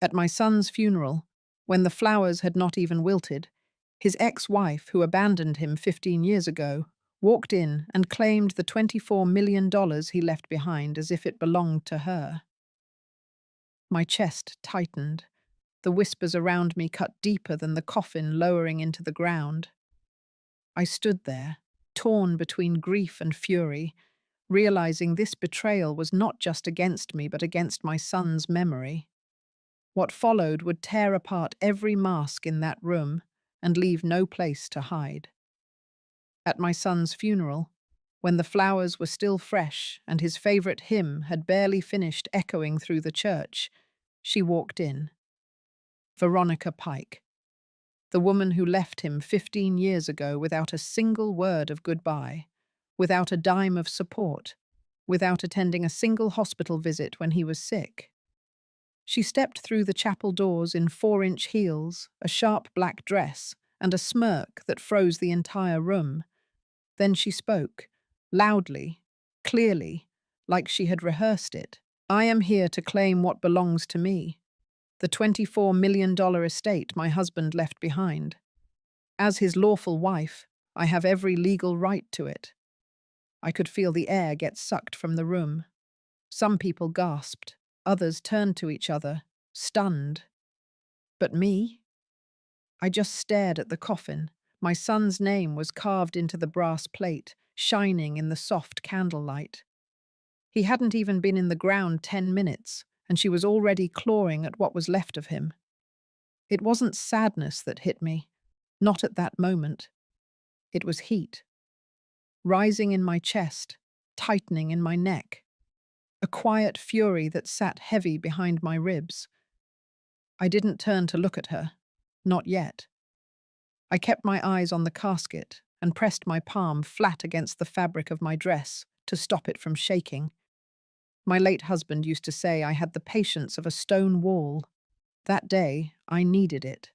At my son's funeral, when the flowers had not even wilted, his ex-wife, who abandoned him 15 years ago, walked in and claimed the $24 million he left behind as if it belonged to her. My chest tightened. The whispers around me cut deeper than the coffin lowering into the ground. I stood there, torn between grief and fury, realizing this betrayal was not just against me but against my son's memory. What followed would tear apart every mask in that room and leave no place to hide. At my son's funeral, when the flowers were still fresh and his favorite hymn had barely finished echoing through the church, she walked in. Veronica Pike, the woman who left him 15 years ago without a single word of goodbye, without a dime of support, without attending a single hospital visit when he was sick. She stepped through the chapel doors in 4-inch heels, a sharp black dress, and a smirk that froze the entire room. Then she spoke, loudly, clearly, like she had rehearsed it. "I am here to claim what belongs to me, the $24 million estate my husband left behind. As his lawful wife, I have every legal right to it." I could feel the air get sucked from the room. Some people gasped, others turned to each other, stunned. But me? I just stared at the coffin. My son's name was carved into the brass plate, shining in the soft candlelight. He hadn't even been in the ground 10 minutes, and she was already clawing at what was left of him. It wasn't sadness that hit me, not at that moment. It was heat, rising in my chest, tightening in my neck, a quiet fury that sat heavy behind my ribs. I didn't turn to look at her, not yet. I kept my eyes on the casket and pressed my palm flat against the fabric of my dress to stop it from shaking. My late husband used to say I had the patience of a stone wall. That day, I needed it.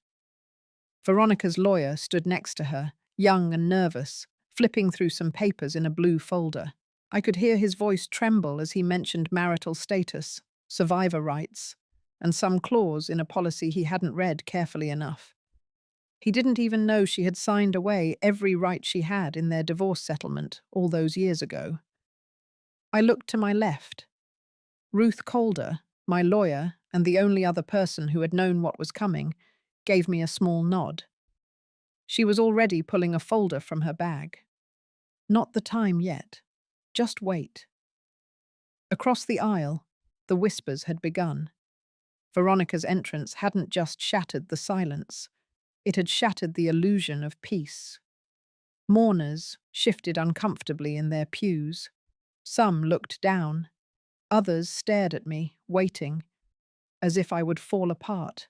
Veronica's lawyer stood next to her, young and nervous, flipping through some papers in a blue folder. I could hear his voice tremble as he mentioned marital status, survivor rights, and some clause in a policy he hadn't read carefully enough. He didn't even know she had signed away every right she had in their divorce settlement all those years ago. I looked to my left. Ruth Calder, my lawyer and the only other person who had known what was coming, gave me a small nod. She was already pulling a folder from her bag. Not the time yet. Just wait. Across the aisle, the whispers had begun. Veronica's entrance hadn't just shattered the silence. It had shattered the illusion of peace. Mourners shifted uncomfortably in their pews. Some looked down. Others stared at me, waiting, as if I would fall apart,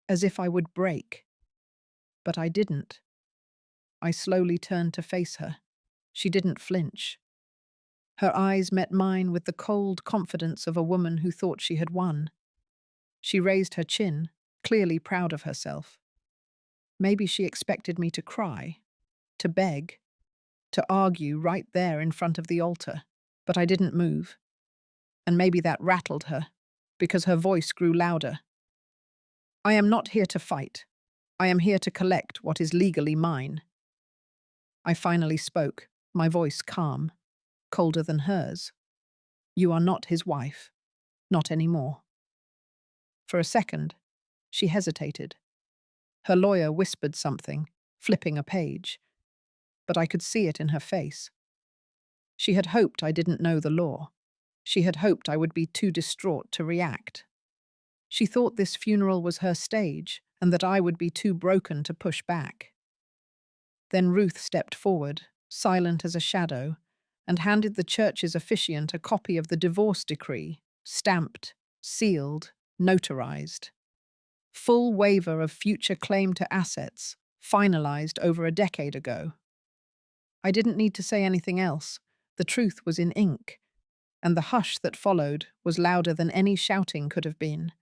as if I would break. But I didn't. I slowly turned to face her. She didn't flinch. Her eyes met mine with the cold confidence of a woman who thought she had won. She raised her chin, clearly proud of herself. Maybe she expected me to cry, to beg, to argue right there in front of the altar, but I didn't move. And maybe that rattled her, because her voice grew louder. "I am not here to fight. I am here to collect what is legally mine." I finally spoke, my voice calm, colder than hers. "You are not his wife. Not anymore." For a second, she hesitated. Her lawyer whispered something, flipping a page, but I could see it in her face. She had hoped I didn't know the law. She had hoped I would be too distraught to react. She thought this funeral was her stage and that I would be too broken to push back. Then Ruth stepped forward, silent as a shadow, and handed the church's officiant a copy of the divorce decree, stamped, sealed, notarized. Full waiver of future claim to assets, finalized over a decade ago. I didn't need to say anything else. The truth was in ink, and the hush that followed was louder than any shouting could have been.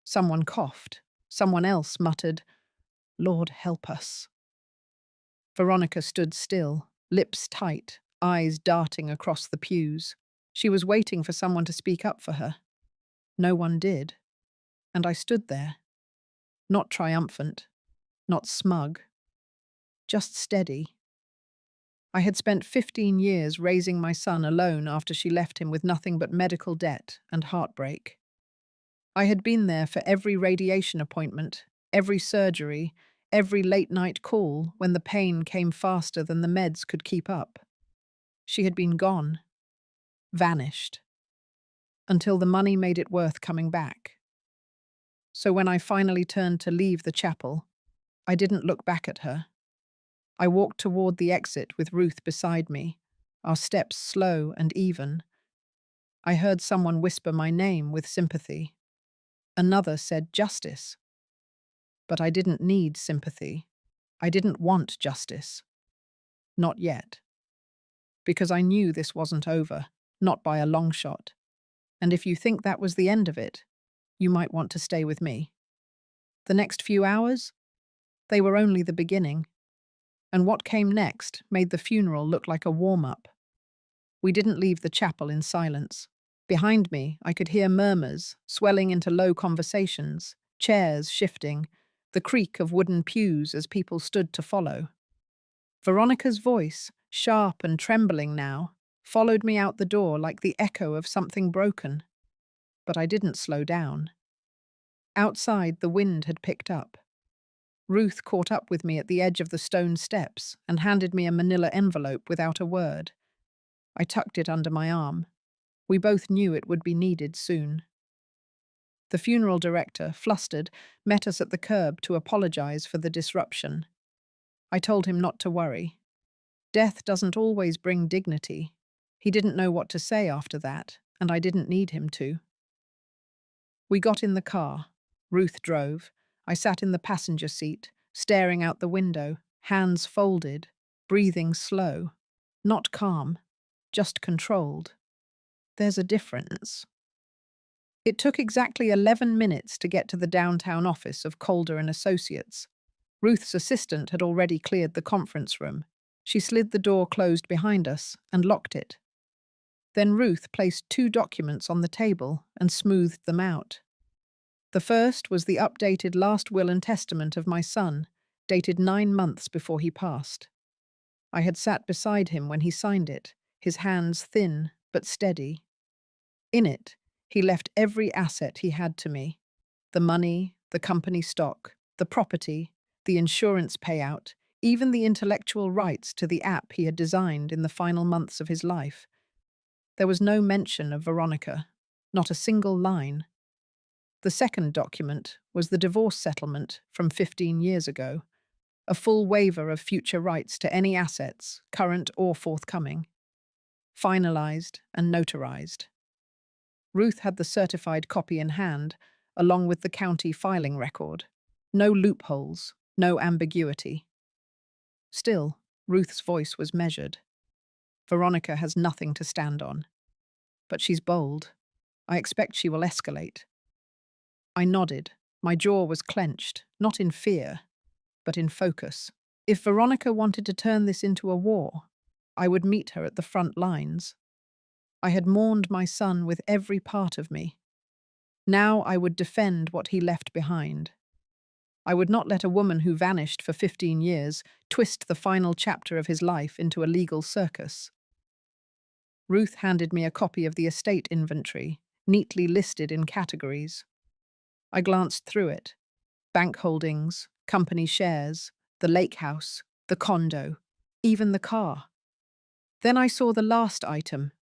Someone coughed. Someone else muttered, "Lord help us." Veronica stood still, lips tight, eyes darting across the pews. She was waiting for someone to speak up for her. No one did. And I stood there, not triumphant, not smug, just steady. I had spent 15 years raising my son alone after she left him with nothing but medical debt and heartbreak. I had been there for every radiation appointment, every surgery, every late-night call when the pain came faster than the meds could keep up. She had been gone, vanished, until the money made it worth coming back. So when I finally turned to leave the chapel, I didn't look back at her. I walked toward the exit with Ruth beside me, our steps slow and even. I heard someone whisper my name with sympathy. Another said justice. But I didn't need sympathy. I didn't want justice. Not yet. Because I knew this wasn't over, not by a long shot. And if you think that was the end of it, you might want to stay with me. The next few hours? They were only the beginning. And what came next made the funeral look like a warm-up. We didn't leave the chapel in silence. Behind me, I could hear murmurs, swelling into low conversations, chairs shifting, the creak of wooden pews as people stood to follow. Veronica's voice, sharp and trembling now, followed me out the door like the echo of something broken. But I didn't slow down. Outside, the wind had picked up. Ruth caught up with me at the edge of the stone steps and handed me a manila envelope without a word. I tucked it under my arm. We both knew it would be needed soon. The funeral director, flustered, met us at the curb to apologize for the disruption. I told him not to worry. Death doesn't always bring dignity. He didn't know what to say after that, and I didn't need him to. We got in the car. Ruth drove. I sat in the passenger seat, staring out the window, hands folded, breathing slow. Not calm, just controlled. There's a difference. It took exactly 11 minutes to get to the downtown office of Calder and Associates. Ruth's assistant had already cleared the conference room. She slid the door closed behind us and locked it. Then Ruth placed 2 documents on the table and smoothed them out. The first was the updated last will and testament of my son, dated 9 months before he passed. I had sat beside him when he signed it, his hands thin but steady. In it, he left every asset he had to me: the money, the company stock, the property, the insurance payout, even the intellectual rights to the app he had designed in the final months of his life. There was no mention of Veronica, not a single line. The second document was the divorce settlement from 15 years ago, a full waiver of future rights to any assets, current or forthcoming. Finalized and notarized. Ruth had the certified copy in hand, along with the county filing record. No loopholes, no ambiguity. Still, Ruth's voice was measured. Veronica has nothing to stand on. But she's bold. I expect she will escalate. I nodded. My jaw was clenched, not in fear, but in focus. If Veronica wanted to turn this into a war, I would meet her at the front lines. I had mourned my son with every part of me. Now I would defend what he left behind. I would not let a woman who vanished for 15 years twist the final chapter of his life into a legal circus. Ruth handed me a copy of the estate inventory, neatly listed in categories. I glanced through it. Bank holdings, company shares, the lake house, the condo, even the car. Then I saw the last item,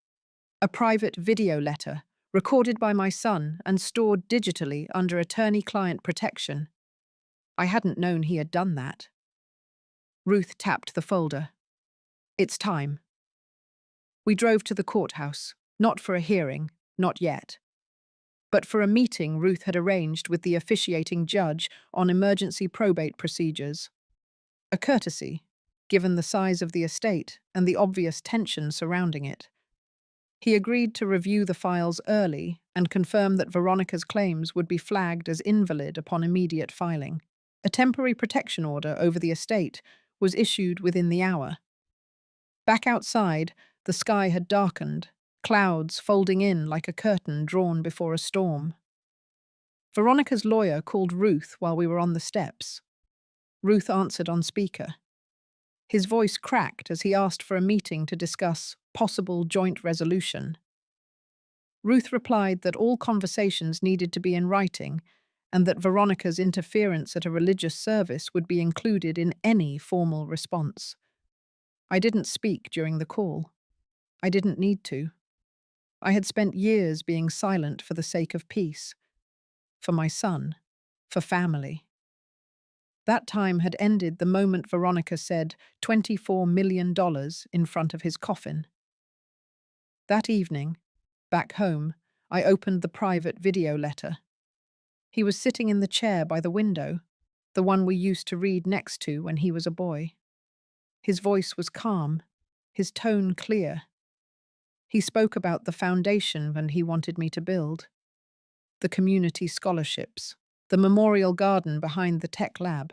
a private video letter, recorded by my son and stored digitally under attorney-client protection. I hadn't known he had done that. Ruth tapped the folder. It's time. We drove to the courthouse, not for a hearing, not yet, but for a meeting Ruth had arranged with the officiating judge on emergency probate procedures. A courtesy, given the size of the estate and the obvious tension surrounding it. He agreed to review the files early and confirm that Veronica's claims would be flagged as invalid upon immediate filing. A temporary protection order over the estate was issued within the hour. Back outside, the sky had darkened, clouds folding in like a curtain drawn before a storm. Veronica's lawyer called Ruth while we were on the steps. Ruth answered on speaker. His voice cracked as he asked for a meeting to discuss possible joint resolution. Ruth replied that all conversations needed to be in writing and that Veronica's interference at a religious service would be included in any formal response. I didn't speak during the call. I didn't need to. I had spent years being silent for the sake of peace, for my son, for family. That time had ended the moment Veronica said $24 million in front of his coffin. That evening, back home, I opened the private video letter. He was sitting in the chair by the window, the one we used to read next to when he was a boy. His voice was calm, his tone clear. He spoke about the foundation and he wanted me to build. The community scholarships, the memorial garden behind the tech lab.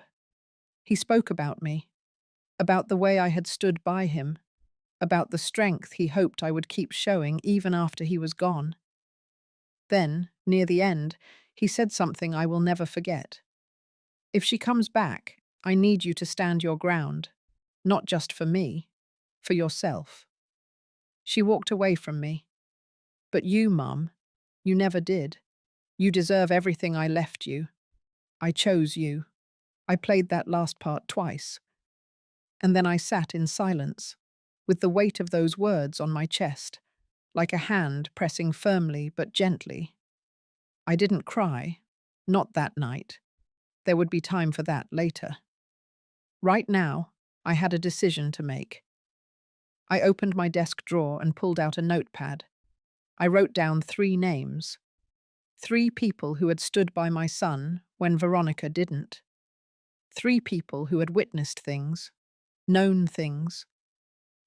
He spoke about me, about the way I had stood by him, about the strength he hoped I would keep showing even after he was gone. Then, near the end, he said something I will never forget. If she comes back, I need you to stand your ground, not just for me, for yourself. She walked away from me. But you, Mum, you never did. You deserve everything I left you. I chose you. I played that last part twice. And then I sat in silence, with the weight of those words on my chest, like a hand pressing firmly but gently. I didn't cry, not that night. There would be time for that later. Right now, I had a decision to make. I opened my desk drawer and pulled out a notepad. I wrote down 3 names. 3 people who had stood by my son when Veronica didn't. 3 people who had witnessed things, known things.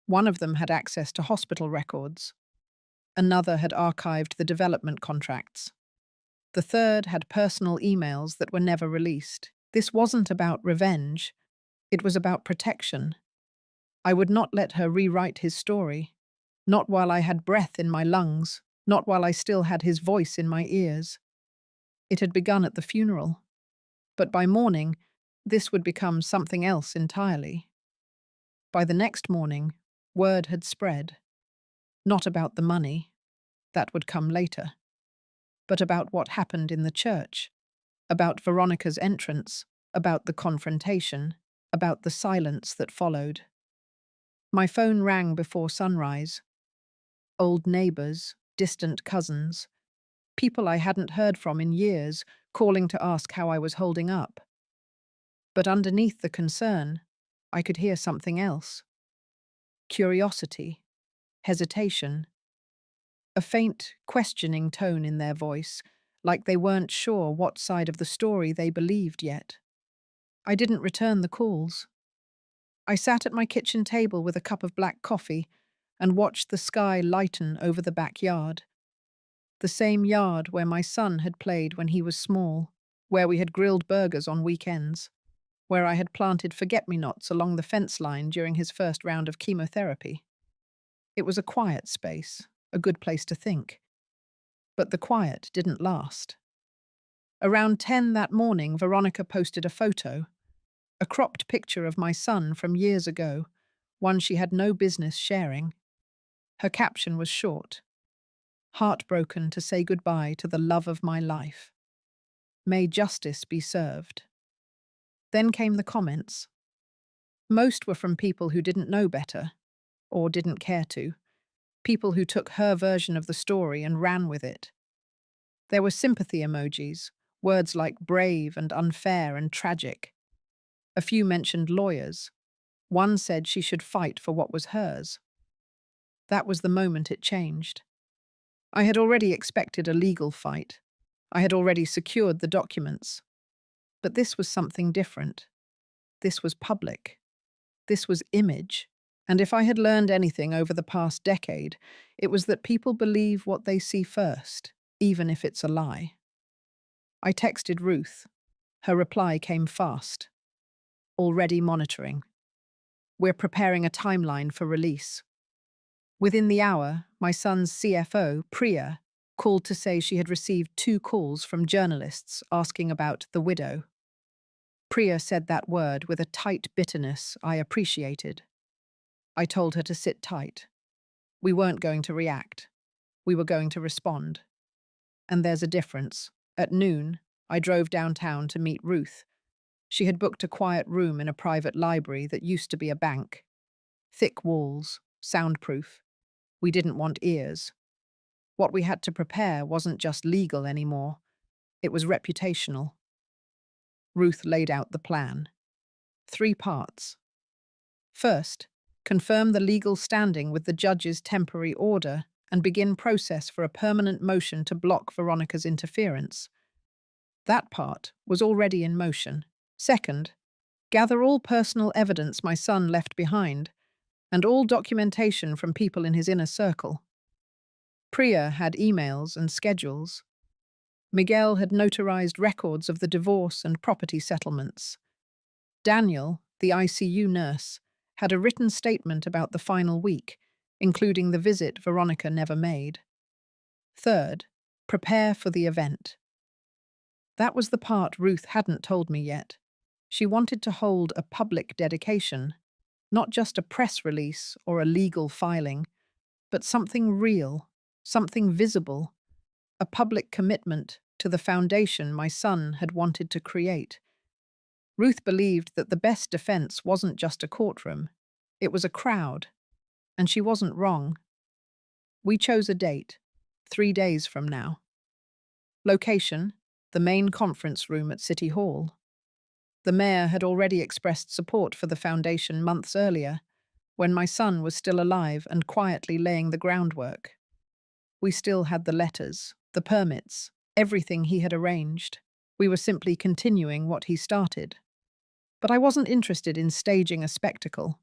One of them had access to hospital records. Another had archived the development contracts. The third had personal emails that were never released. This wasn't about revenge. It was about protection. I would not let her rewrite his story. Not while I had breath in my lungs. Not while I still had his voice in my ears. It had begun at the funeral. But by morning, this would become something else entirely. By the next morning, word had spread. Not about the money. That would come later. But about what happened in the church. About Veronica's entrance. About the confrontation. About the silence that followed. My phone rang before sunrise. Old neighbors, distant cousins, people I hadn't heard from in years, calling to ask how I was holding up. But underneath the concern, I could hear something else. Curiosity, hesitation, a faint, questioning tone in their voice, like they weren't sure what side of the story they believed yet. I didn't return the calls. I sat at my kitchen table with a cup of black coffee and watched the sky lighten over the backyard. The same yard where my son had played when he was small, where we had grilled burgers on weekends, where I had planted forget-me-nots along the fence line during his first round of chemotherapy. It was a quiet space, a good place to think. But the quiet didn't last. Around 10 that morning, Veronica posted a photo, a cropped picture of my son from years ago, one she had no business sharing. Her caption was short. Heartbroken to say goodbye to the love of my life. May justice be served. Then came the comments. Most were from people who didn't know better, or didn't care to, people who took her version of the story and ran with it. There were sympathy emojis, words like brave and unfair and tragic. A few mentioned lawyers. One said she should fight for what was hers. That was the moment it changed. I had already expected a legal fight. I had already secured the documents. But this was something different. This was public. This was image. And if I had learned anything over the past decade, it was that people believe what they see first, even if it's a lie. I texted Ruth. Her reply came fast. Already monitoring. We're preparing a timeline for release. Within the hour, my son's CFO, Priya, called to say she had received 2 calls from journalists asking about the widow. Priya said that word with a tight bitterness I appreciated. I told her to sit tight. We weren't going to react. We were going to respond. And there's a difference. At noon, I drove downtown to meet Ruth. She had booked a quiet room in a private library that used to be a bank. Thick walls, soundproof. We didn't want ears. What we had to prepare wasn't just legal anymore. It was reputational. Ruth laid out the plan. 3 parts. First, confirm the legal standing with the judge's temporary order and begin process for a permanent motion to block Veronica's interference. That part was already in motion. Second, gather all personal evidence my son left behind and all documentation from people in his inner circle. Priya had emails and schedules. Miguel had notarized records of the divorce and property settlements. Daniel, the ICU nurse, had a written statement about the final week, including the visit Veronica never made. Third, prepare for the event. That was the part Ruth hadn't told me yet. She wanted to hold a public dedication, not just a press release or a legal filing, but something real, something visible, a public commitment to the foundation my son had wanted to create. Ruth believed that the best defense wasn't just a courtroom, it was a crowd, and she wasn't wrong. We chose a date, 3 days from now. Location, the main conference room at City Hall. The mayor had already expressed support for the foundation months earlier, when my son was still alive and quietly laying the groundwork. We still had the letters, the permits, everything he had arranged. We were simply continuing what he started. But I wasn't interested in staging a spectacle.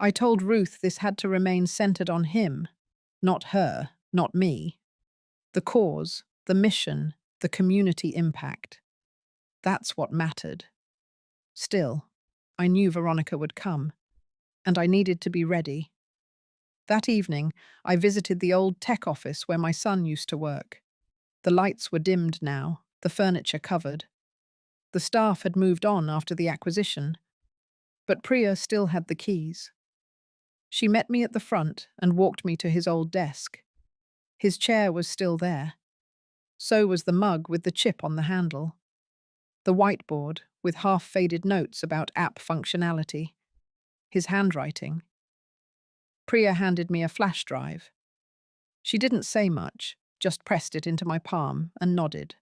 I told Ruth this had to remain centered on him, not her, not me. The cause, the mission, the community impact. That's what mattered. Still, I knew Veronica would come, and I needed to be ready. That evening, I visited the old tech office where my son used to work. The lights were dimmed now, the furniture covered. The staff had moved on after the acquisition, but Priya still had the keys. She met me at the front and walked me to his old desk. His chair was still there. So was the mug with the chip on the handle. The whiteboard with half-faded notes about app functionality. His handwriting. Priya handed me a flash drive. She didn't say much, just pressed it into my palm and nodded.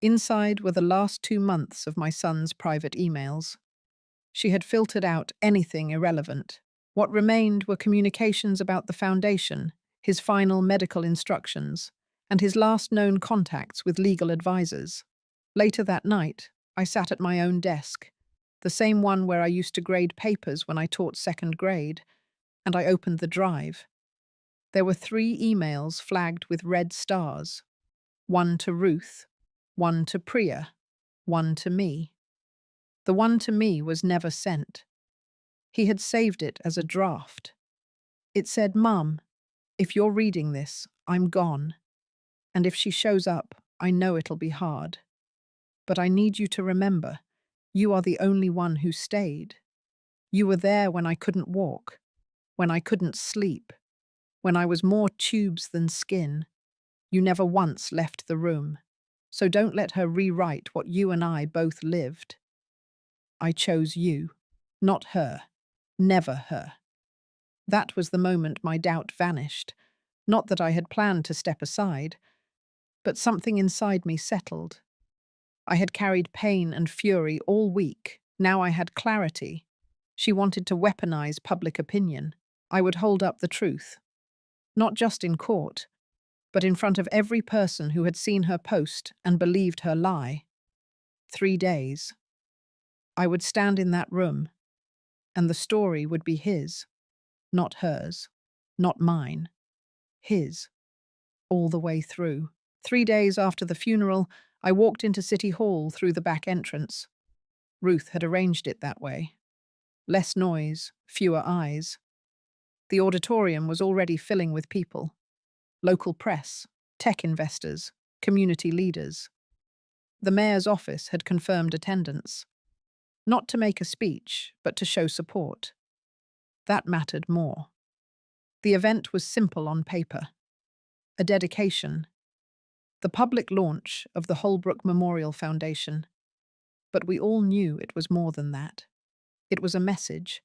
Inside were the last 2 months of my son's private emails. She had filtered out anything irrelevant. What remained were communications about the foundation, his final medical instructions, and his last known contacts with legal advisors. Later that night, I sat at my own desk, the same one where I used to grade papers when I taught 2nd grade, and I opened the drive. There were 3 emails flagged with red stars. 1 to Ruth, 1 to Priya, 1 to me. The one to me was never sent. He had saved it as a draft. It said, "Mum, if you're reading this, I'm gone. And if she shows up, I know it'll be hard. But I need you to remember, you are the only one who stayed. You were there when I couldn't walk, when I couldn't sleep, when I was more tubes than skin. You never once left the room. So don't let her rewrite what you and I both lived. I chose you, not her, never her." That was the moment my doubt vanished. Not that I had planned to step aside, but something inside me settled. I had carried pain and fury all week. Now I had clarity. She wanted to weaponize public opinion. I would hold up the truth. Not just in court, but in front of every person who had seen her post and believed her lie. 3 days. I would stand in that room, and the story would be his, not hers, not mine. His, all the way through. 3 days after the funeral, I walked into City Hall through the back entrance. Ruth had arranged it that way. Less noise, fewer eyes. The auditorium was already filling with people. Local press, tech investors, community leaders. The mayor's office had confirmed attendance, not to make a speech, but to show support. That mattered more. The event was simple on paper. A dedication, the public launch of the Holbrook Memorial Foundation. But we all knew it was more than that. It was a message.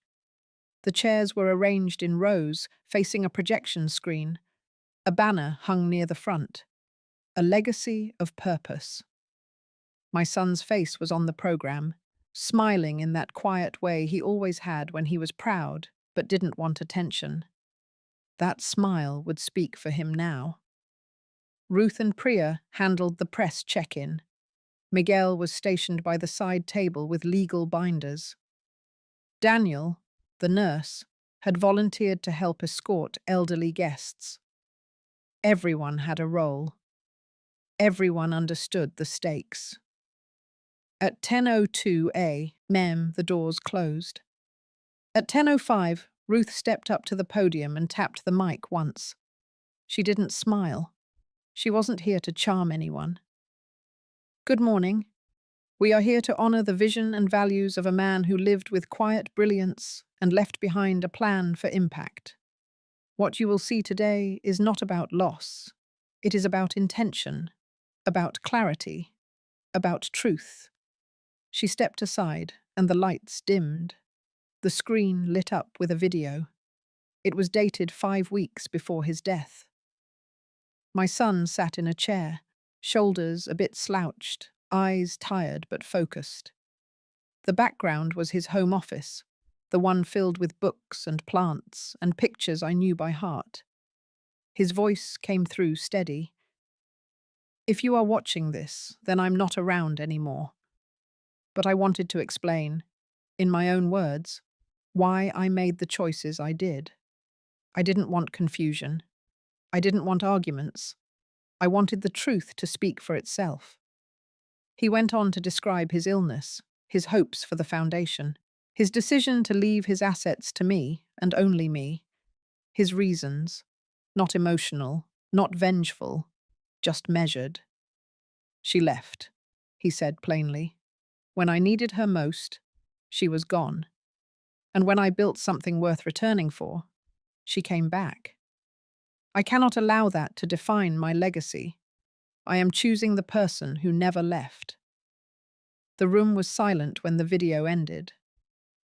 The chairs were arranged in rows, facing a projection screen. A banner hung near the front. A legacy of purpose. My son's face was on the program, smiling in that quiet way he always had when he was proud but didn't want attention. That smile would speak for him now. Ruth and Priya handled the press check-in. Miguel was stationed by the side table with legal binders. Daniel, the nurse, had volunteered to help escort elderly guests. Everyone had a role. Everyone understood the stakes. At 10:02 a.m., the doors closed. At 10:05, Ruth stepped up to the podium and tapped the mic once. She didn't smile. She wasn't here to charm anyone. Good morning. We are here to honor the vision and values of a man who lived with quiet brilliance and left behind a plan for impact. What you will see today is not about loss. It is about intention, about clarity, about truth. She stepped aside, and the lights dimmed. The screen lit up with a video. It was dated 5 weeks before his death. My son sat in a chair, shoulders a bit slouched, eyes tired but focused. The background was his home office, the one filled with books and plants and pictures I knew by heart. His voice came through steady. If you are watching this, then I'm not around anymore. But I wanted to explain, in my own words, why I made the choices I did. I didn't want confusion. I didn't want arguments. I wanted the truth to speak for itself. He went on to describe his illness, his hopes for the foundation, his decision to leave his assets to me, and only me, his reasons, not emotional, not vengeful, just measured. She left, he said plainly. When I needed her most, she was gone. And when I built something worth returning for, she came back. I cannot allow that to define my legacy. I am choosing the person who never left. The room was silent when the video ended.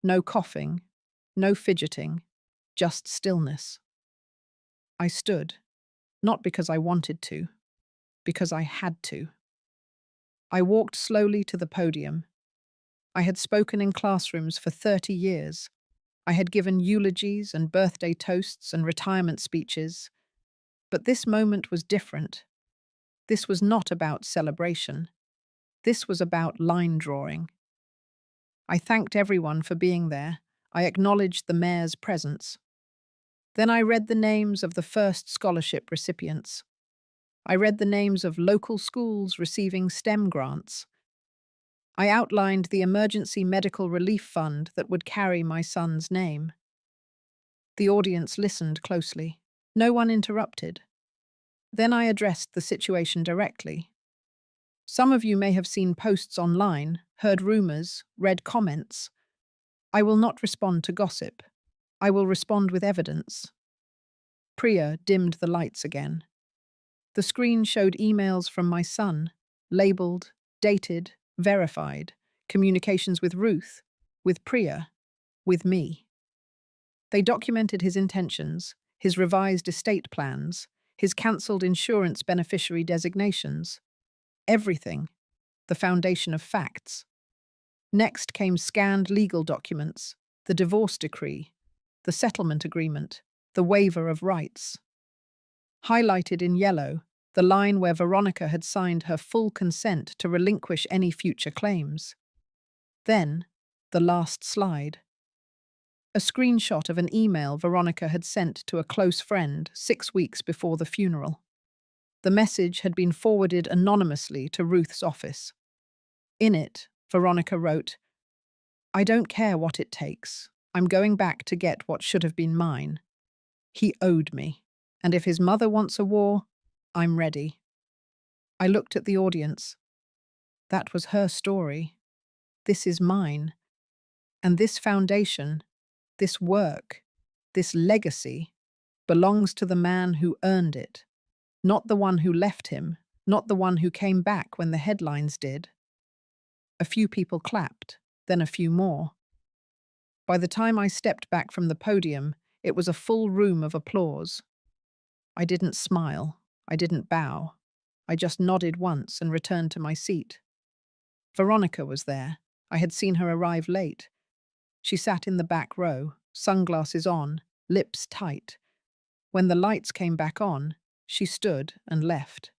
No coughing, no fidgeting, just stillness. I stood, not because I wanted to, because I had to. I walked slowly to the podium. I had spoken in classrooms for 30 years. I had given eulogies and birthday toasts and retirement speeches. But this moment was different. This was not about celebration. This was about line drawing. I thanked everyone for being there. I acknowledged the mayor's presence. Then I read the names of the first scholarship recipients. I read the names of local schools receiving STEM grants. I outlined the emergency medical relief fund that would carry my son's name. The audience listened closely. No one interrupted. Then I addressed the situation directly. Some of you may have seen posts online, heard rumors, read comments. I will not respond to gossip. I will respond with evidence. Priya dimmed the lights again. The screen showed emails from my son, labeled, dated, verified, communications with Ruth, with Priya, with me. They documented his intentions, his revised estate plans, his cancelled insurance beneficiary designations. Everything, the foundation of facts. Next came scanned legal documents, the divorce decree, the settlement agreement, the waiver of rights. Highlighted in yellow, the line where Veronica had signed her full consent to relinquish any future claims. Then, the last slide. A screenshot of an email Veronica had sent to a close friend 6 weeks before the funeral. The message had been forwarded anonymously to Ruth's office. In it, Veronica wrote, "I don't care what it takes. I'm going back to get what should have been mine. He owed me, and if his mother wants a war, I'm ready. I looked at the audience. That was her story. This is mine. And this foundation, this work, this legacy belongs to the man who earned it, not the one who left him, not the one who came back when the headlines did. A few people clapped, then a few more. By the time I stepped back from the podium, it was a full room of applause. I didn't smile. I didn't bow. I just nodded once and returned to my seat. Veronica was there. I had seen her arrive late. She sat in the back row, sunglasses on, lips tight. When the lights came back on, she stood and left.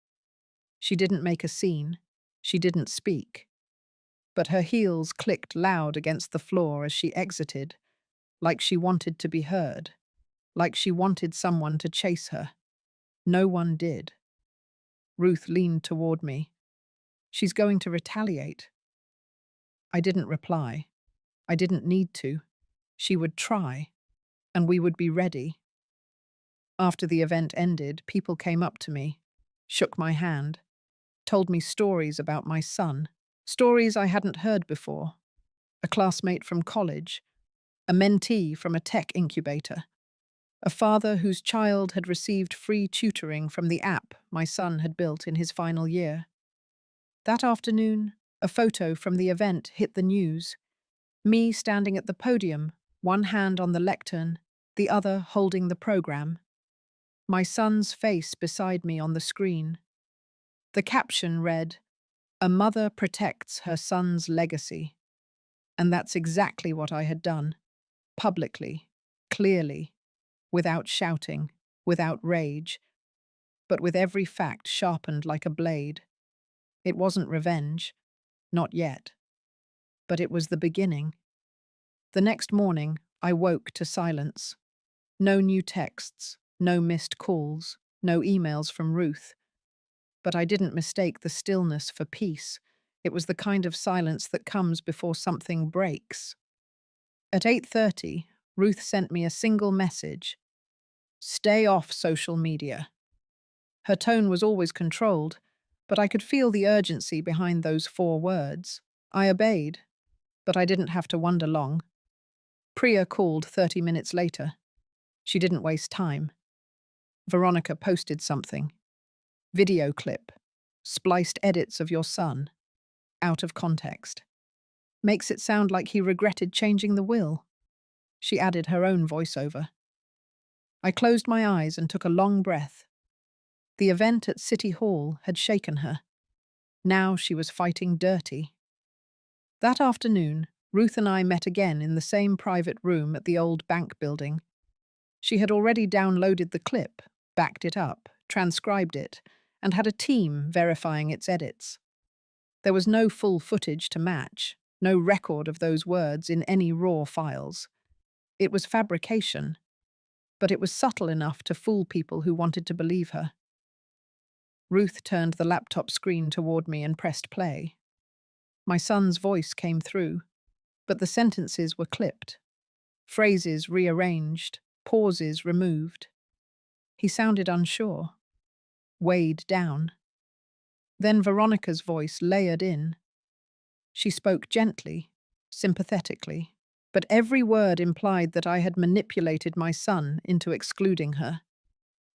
She didn't make a scene. She didn't speak. But her heels clicked loud against the floor as she exited, like she wanted to be heard, like she wanted someone to chase her. No one did. Ruth leaned toward me. She's going to retaliate. I didn't reply. I didn't need to. She would try, and we would be ready. After the event ended, people came up to me, shook my hand, told me stories about my son, stories I hadn't heard before. A classmate from college, a mentee from a tech incubator, a father whose child had received free tutoring from the app my son had built in his final year. That afternoon, a photo from the event hit the news. Me standing at the podium, one hand on the lectern, the other holding the program. My son's face beside me on the screen. The caption read, "A mother protects her son's legacy." And that's exactly what I had done. Publicly, clearly, without shouting, without rage, but with every fact sharpened like a blade. It wasn't revenge, not yet. But it was the beginning. The next morning, I woke to silence. No new texts, no missed calls, no emails from Ruth. But I didn't mistake the stillness for peace. It was the kind of silence that comes before something breaks. At 8:30, Ruth sent me a single message. Stay off social media. Her tone was always controlled, but I could feel the urgency behind those 4 words. I obeyed, but I didn't have to wonder long. Priya called 30 minutes later. She didn't waste time. Veronica posted something. Video clip. Spliced edits of your son. Out of context. Makes it sound like he regretted changing the will. She added her own voiceover. I closed my eyes and took a long breath. The event at City Hall had shaken her. Now she was fighting dirty. That afternoon, Ruth and I met again in the same private room at the old bank building. She had already downloaded the clip, backed it up, transcribed it, and had a team verifying its edits. There was no full footage to match, no record of those words in any raw files. It was fabrication, but it was subtle enough to fool people who wanted to believe her. Ruth turned the laptop screen toward me and pressed play. My son's voice came through, but the sentences were clipped, phrases rearranged, pauses removed. He sounded unsure, weighed down. Then Veronica's voice layered in. She spoke gently, sympathetically, but every word implied that I had manipulated my son into excluding her.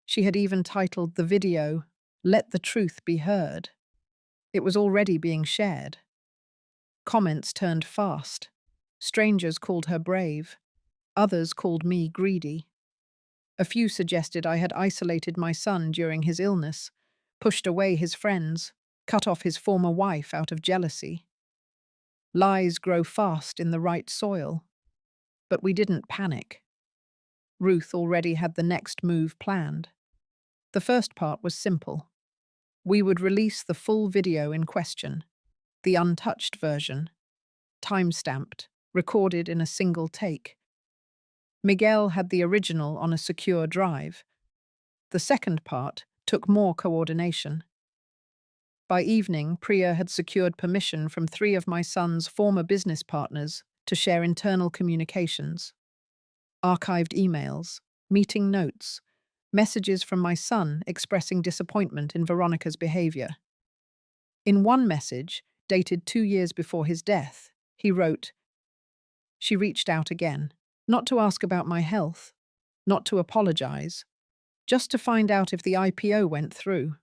She had even titled the video, "Let the Truth Be Heard." It was already being shared. Comments turned fast. Strangers called her brave. Others called me greedy. A few suggested I had isolated my son during his illness, pushed away his friends, cut off his former wife out of jealousy. Lies grow fast in the right soil. But we didn't panic. Ruth already had the next move planned. The first part was simple. We would release the full video in question, the untouched version, time-stamped, recorded in a single take. Miguel had the original on a secure drive. The second part took more coordination. By evening, Priya had secured permission from 3 of my son's former business partners to share internal communications. Archived emails, meeting notes, Messages from my son expressing disappointment in Veronica's behavior. In one message, dated 2 years before his death, he wrote, "She reached out again, not to ask about my health, not to apologize, just to find out if the IPO went through.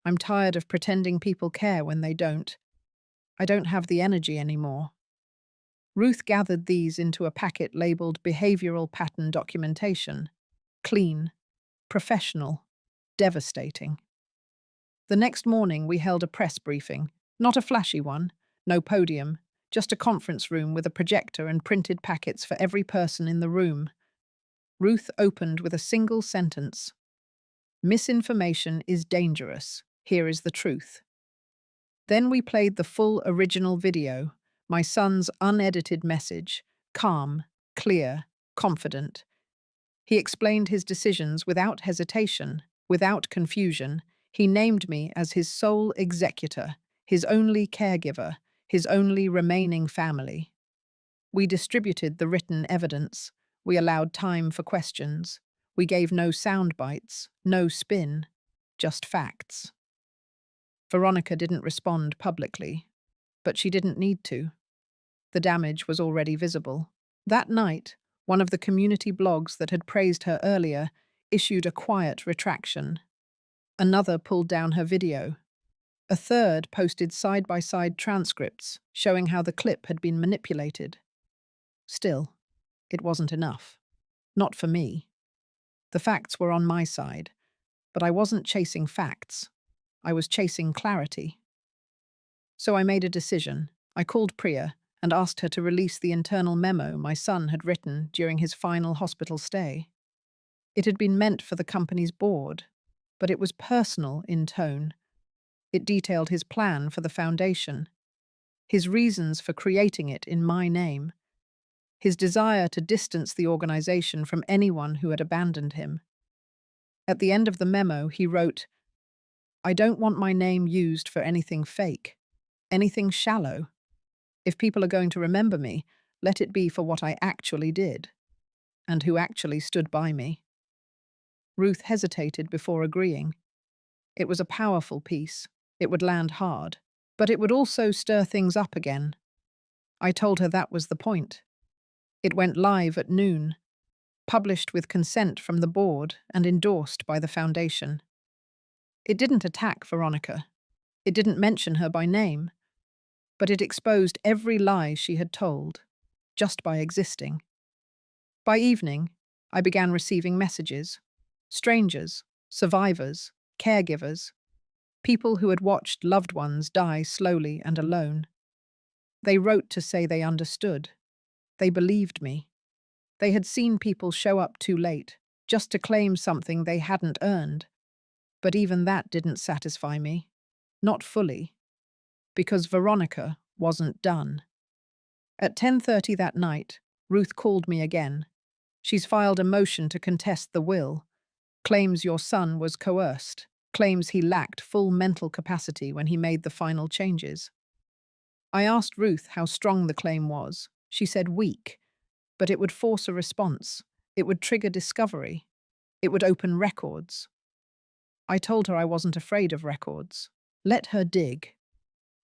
I'm tired of pretending people care when they don't. I don't have the energy anymore." Ruth gathered these into a packet labeled Behavioral Pattern Documentation. Clean, professional, devastating. The next morning, we held a press briefing. Not a flashy one, no podium, just a conference room with a projector and printed packets for every person in the room. Ruth opened with a single sentence. "Misinformation is dangerous. Here is the truth." Then we played the full original video, my son's unedited message, calm, clear, confident. He explained his decisions without hesitation, without confusion. He named me as his sole executor, his only caregiver, his only remaining family. We distributed the written evidence. We allowed time for questions. We gave no sound bites, no spin, just facts. Veronica didn't respond publicly, but she didn't need to. The damage was already visible. That night, one of the community blogs that had praised her earlier issued a quiet retraction. Another pulled down her video. A third posted side-by-side transcripts showing how the clip had been manipulated. Still, it wasn't enough. Not for me. The facts were on my side, but I wasn't chasing facts. I was chasing clarity. So I made a decision. I called Priya and asked her to release the internal memo my son had written during his final hospital stay. It had been meant for the company's board, but it was personal in tone. It detailed his plan for the foundation, his reasons for creating it in my name, his desire to distance the organization from anyone who had abandoned him. At the end of the memo, he wrote, "I don't want my name used for anything fake, anything shallow. If people are going to remember me, let it be for what I actually did, and who actually stood by me." Ruth hesitated before agreeing. It was a powerful piece. It would land hard, but it would also stir things up again. I told her that was the point. It went live at noon, published with consent from the board and endorsed by the foundation. It didn't attack Veronica. It didn't mention her by name, but it exposed every lie she had told, just by existing. By evening, I began receiving messages. Strangers, survivors, caregivers, people who had watched loved ones die slowly and alone. They wrote to say they understood. They believed me. They had seen people show up too late, just to claim something they hadn't earned. But even that didn't satisfy me. Not fully. Because Veronica wasn't done. At 10:30 that night, Ruth called me again. She's filed a motion to contest the will. Claims your son was coerced. Claims he lacked full mental capacity when he made the final changes. I asked Ruth how strong the claim was. She said weak, but it would force a response. It would trigger discovery. It would open records. I told her I wasn't afraid of records. Let her dig.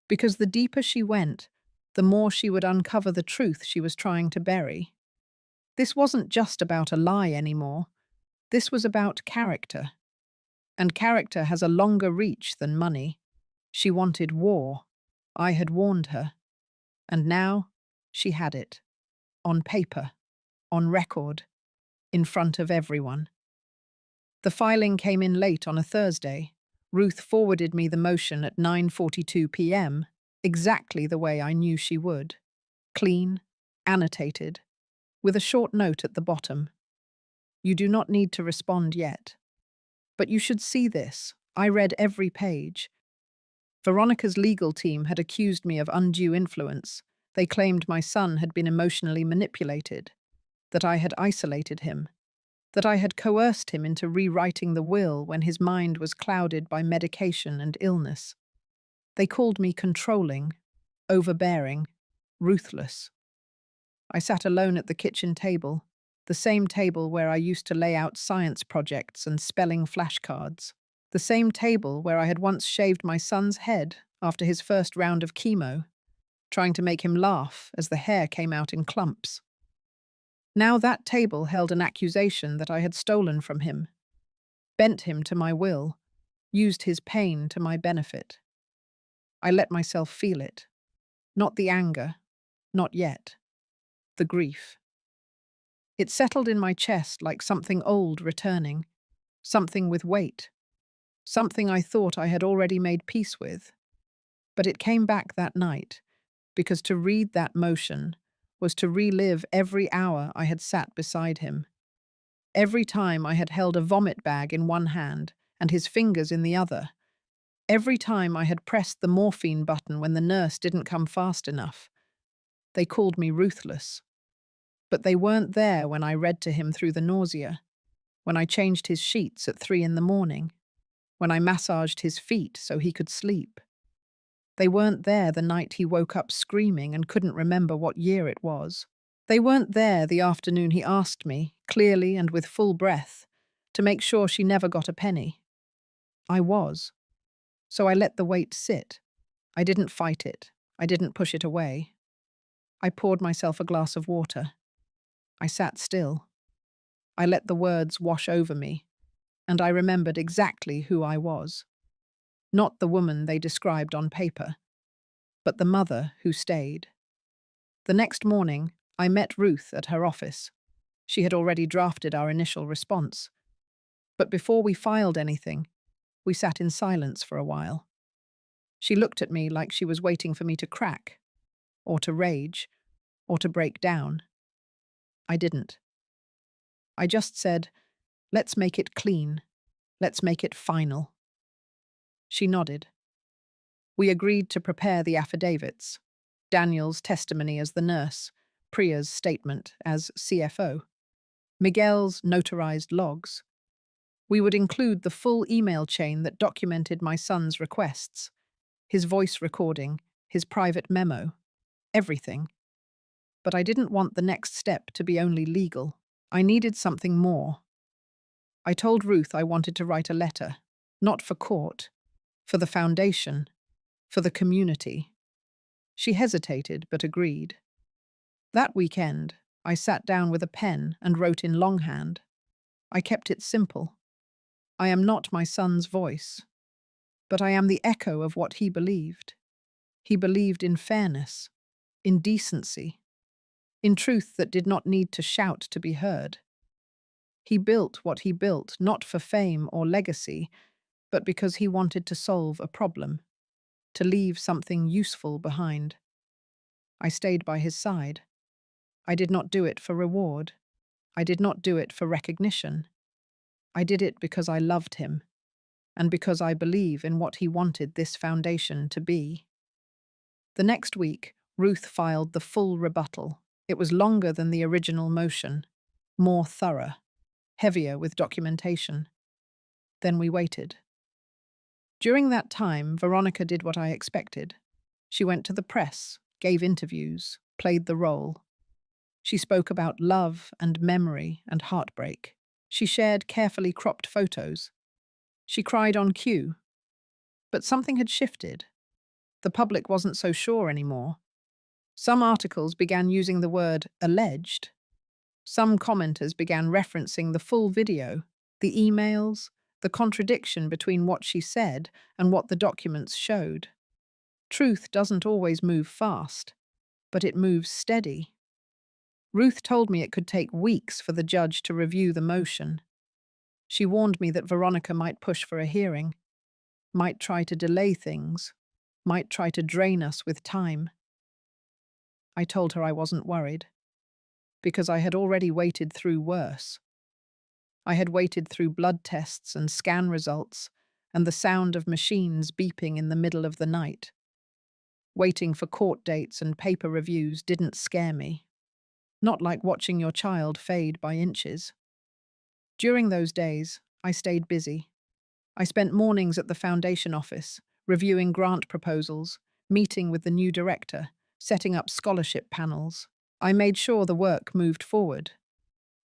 Because the deeper she went, the more she would uncover the truth she was trying to bury. This wasn't just about a lie anymore. This was about character. And character has a longer reach than money. She wanted war. I had warned her. And now she had it. On paper. On record. In front of everyone. The filing came in late on a Thursday. Ruth forwarded me the motion at 9:42 p.m., exactly the way I knew she would. Clean, annotated, with a short note at the bottom. "You do not need to respond yet. But you should see this. I read every page." Veronica's legal team had accused me of undue influence. They claimed my son had been emotionally manipulated, that I had isolated him, that I had coerced him into rewriting the will when his mind was clouded by medication and illness. They called me controlling, overbearing, ruthless. I sat alone at the kitchen table, The same table where I used to lay out science projects and spelling flashcards. The same table where I had once shaved my son's head after his first round of chemo, trying to make him laugh as the hair came out in clumps. Now that table held an accusation that I had stolen from him, bent him to my will, used his pain to my benefit. I let myself feel it. Not the anger, not yet. The grief. It settled in my chest like something old returning, something with weight, something I thought I had already made peace with. But it came back that night, because to read that motion was to relive every hour I had sat beside him. Every time I had held a vomit bag in one hand and his fingers in the other. Every time I had pressed the morphine button when the nurse didn't come fast enough. They called me ruthless. But they weren't there when I read to him through the nausea, when I changed his sheets at 3 in the morning, when I massaged his feet so he could sleep. They weren't there the night he woke up screaming and couldn't remember what year it was. They weren't there the afternoon he asked me, clearly and with full breath, to make sure she never got a penny. I was. So I let the weight sit. I didn't fight it. I didn't push it away. I poured myself a glass of water. I sat still. I let the words wash over me, and I remembered exactly who I was. Not the woman they described on paper, but the mother who stayed. The next morning, I met Ruth at her office. She had already drafted our initial response. But before we filed anything, we sat in silence for a while. She looked at me like she was waiting for me to crack, or to rage, or to break down. I didn't. I just said, "Let's make it clean. Let's make it final." She nodded. We agreed to prepare the affidavits. Daniel's testimony as the nurse, Priya's statement as CFO, Miguel's notarized logs. We would include the full email chain that documented my son's requests, his voice recording, his private memo, everything. But I didn't want the next step to be only legal. I needed something more. I told Ruth I wanted to write a letter, not for court, for the foundation, for the community. She hesitated but agreed. That weekend, I sat down with a pen and wrote in longhand. I kept it simple. I am not my son's voice, but I am the echo of what he believed. He believed in fairness, in decency, in truth that did not need to shout to be heard. He built what he built not for fame or legacy, but because he wanted to solve a problem, to leave something useful behind. I stayed by his side. I did not do it for reward. I did not do it for recognition. I did it because I loved him, and because I believe in what he wanted this foundation to be. The next week, Ruth filed the full rebuttal. It was longer than the original motion, more thorough, heavier with documentation. Then we waited. During that time, Veronica did what I expected. She went to the press, gave interviews, played the role. She spoke about love and memory and heartbreak. She shared carefully cropped photos. She cried on cue. But something had shifted. The public wasn't so sure anymore. Some articles began using the word alleged. Some commenters began referencing the full video, the emails, the contradiction between what she said and what the documents showed. Truth doesn't always move fast, but it moves steady. Ruth told me it could take weeks for the judge to review the motion. She warned me that Veronica might push for a hearing, might try to delay things, might try to drain us with time. I told her I wasn't worried, because I had already waited through worse. I had waited through blood tests and scan results and the sound of machines beeping in the middle of the night. Waiting for court dates and paper reviews didn't scare me. Not like watching your child fade by inches. During those days, I stayed busy. I spent mornings at the foundation office, reviewing grant proposals, meeting with the new director, setting up scholarship panels. I made sure the work moved forward.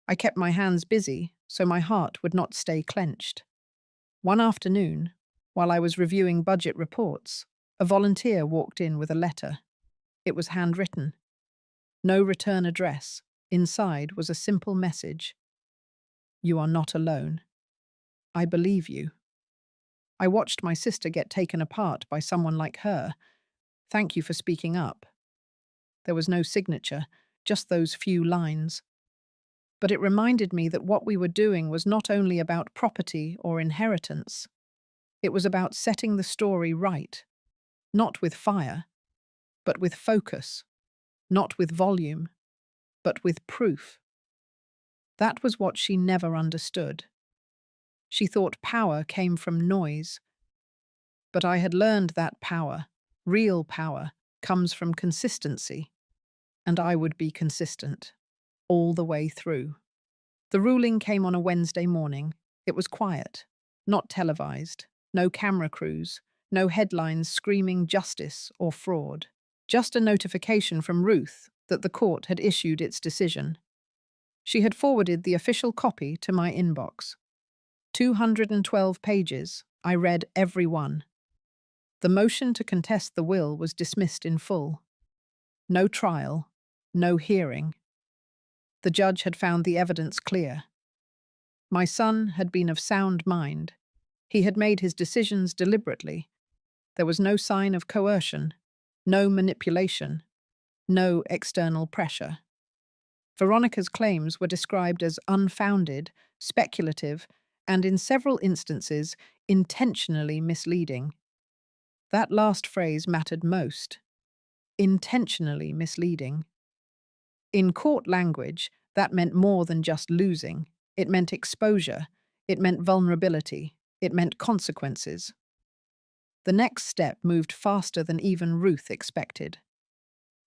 I kept my hands busy so my heart would not stay clenched. One afternoon, while I was reviewing budget reports, a volunteer walked in with a letter. It was handwritten. No return address. Inside was a simple message. You are not alone. I believe you. I watched my sister get taken apart by someone like her. Thank you for speaking up. There was no signature, just those few lines. But it reminded me that what we were doing was not only about property or inheritance. It was about setting the story right, not with fire, but with focus, not with volume, but with proof. That was what she never understood. She thought power came from noise. But I had learned that power, real power, comes from consistency. And I would be consistent, all the way through. The ruling came on a Wednesday morning. It was quiet, not televised, no camera crews, no headlines screaming justice or fraud. Just a notification from Ruth that the court had issued its decision. She had forwarded the official copy to my inbox. 212 pages. I read every one. The motion to contest the will was dismissed in full. No trial, no hearing. The judge had found the evidence clear. My son had been of sound mind. He had made his decisions deliberately. There was no sign of coercion, no manipulation, no external pressure. Veronica's claims were described as unfounded, speculative, and in several instances, intentionally misleading. That last phrase mattered most. Intentionally misleading. In court language, that meant more than just losing. It meant exposure. It meant vulnerability. It meant consequences. The next step moved faster than even Ruth expected.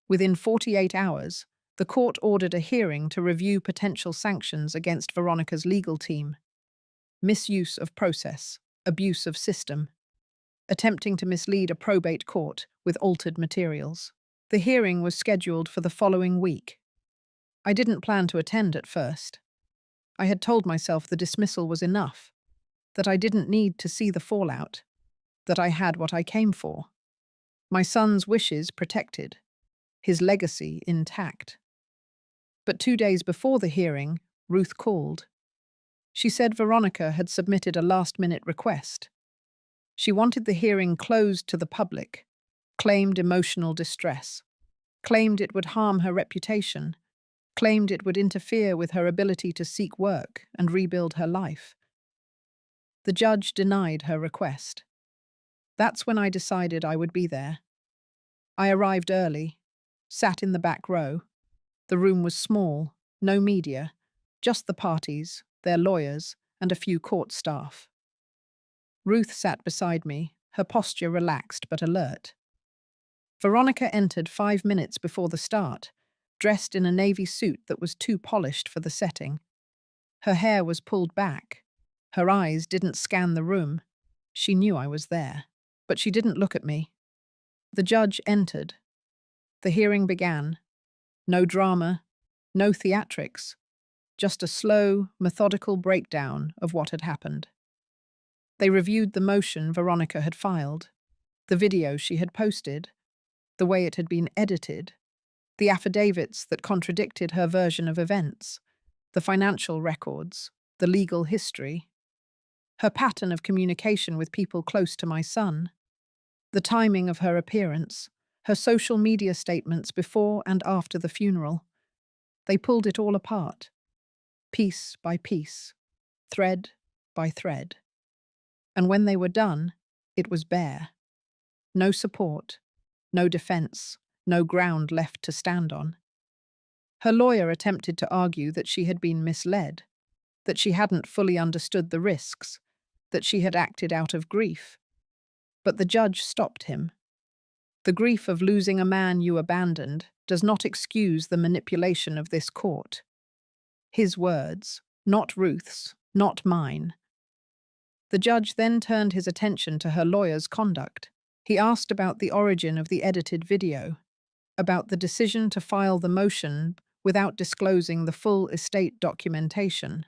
Within 48 hours, the court ordered a hearing to review potential sanctions against Veronica's legal team. Misuse of process, abuse of system, attempting to mislead a probate court with altered materials. The hearing was scheduled for the following week. I didn't plan to attend at first. I had told myself the dismissal was enough, that I didn't need to see the fallout, that I had what I came for. My son's wishes protected, his legacy intact. But 2 days before the hearing, Ruth called. She said Veronica had submitted a last-minute request. She wanted the hearing closed to the public, claimed emotional distress, claimed it would harm her reputation, claimed it would interfere with her ability to seek work and rebuild her life. The judge denied her request. That's when I decided I would be there. I arrived early, sat in the back row. The room was small, no media, just the parties, their lawyers, and a few court staff. Ruth sat beside me, her posture relaxed but alert. Veronica entered 5 minutes before the start, dressed in a navy suit that was too polished for the setting. Her hair was pulled back. Her eyes didn't scan the room. She knew I was there, but she didn't look at me. The judge entered. The hearing began. No drama, no theatrics, just a slow, methodical breakdown of what had happened. They reviewed the motion Veronica had filed, the video she had posted, the way it had been edited, the affidavits that contradicted her version of events, the financial records, the legal history, her pattern of communication with people close to my son, the timing of her appearance, her social media statements before and after the funeral. They pulled it all apart, piece by piece, thread by thread. And when they were done, it was bare. No support, no defense, no ground left to stand on. Her lawyer attempted to argue that she had been misled, that she hadn't fully understood the risks, that she had acted out of grief. But the judge stopped him. The grief of losing a man you abandoned does not excuse the manipulation of this court. His words, not Ruth's, not mine. The judge then turned his attention to her lawyer's conduct. He asked about the origin of the edited video, about the decision to file the motion without disclosing the full estate documentation,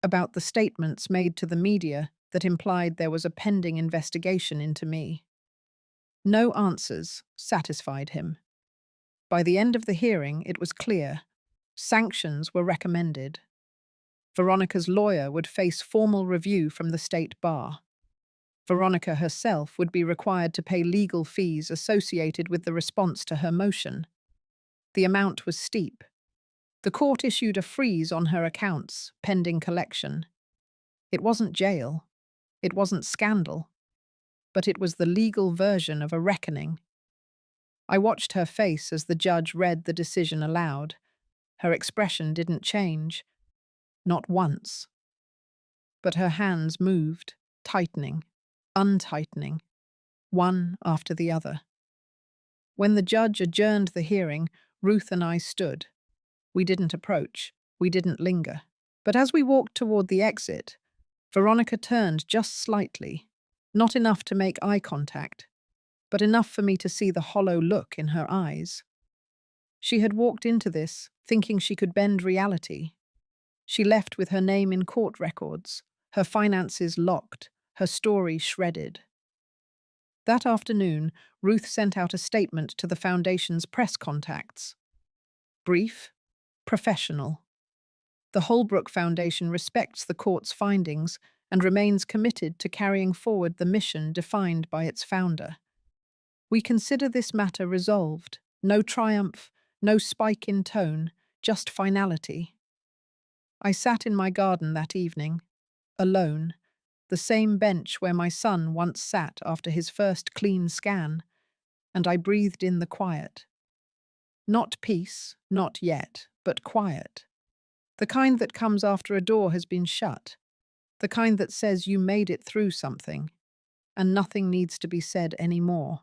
about the statements made to the media that implied there was a pending investigation into me. No answers satisfied him. By the end of the hearing, it was clear. Sanctions were recommended. Veronica's lawyer would face formal review from the state bar. Veronica herself would be required to pay legal fees associated with the response to her motion. The amount was steep. The court issued a freeze on her accounts, pending collection. It wasn't jail. It wasn't scandal. But it was the legal version of a reckoning. I watched her face as the judge read the decision aloud. Her expression didn't change. Not once. But her hands moved, tightening, untightening, one after the other. When the judge adjourned the hearing, Ruth and I stood. We didn't approach. We didn't linger. But as we walked toward the exit, Veronica turned just slightly, not enough to make eye contact, but enough for me to see the hollow look in her eyes. She had walked into this, thinking she could bend reality. She left with her name in court records, her finances locked, her story shredded. That afternoon, Ruth sent out a statement to the Foundation's press contacts. Brief, professional. The Holbrook Foundation respects the court's findings and remains committed to carrying forward the mission defined by its founder. We consider this matter resolved. No triumph, no spike in tone, just finality. I sat in my garden that evening, alone, the same bench where my son once sat after his first clean scan, and I breathed in the quiet. Not peace, not yet, but quiet. The kind that comes after a door has been shut. The kind that says you made it through something, and nothing needs to be said anymore.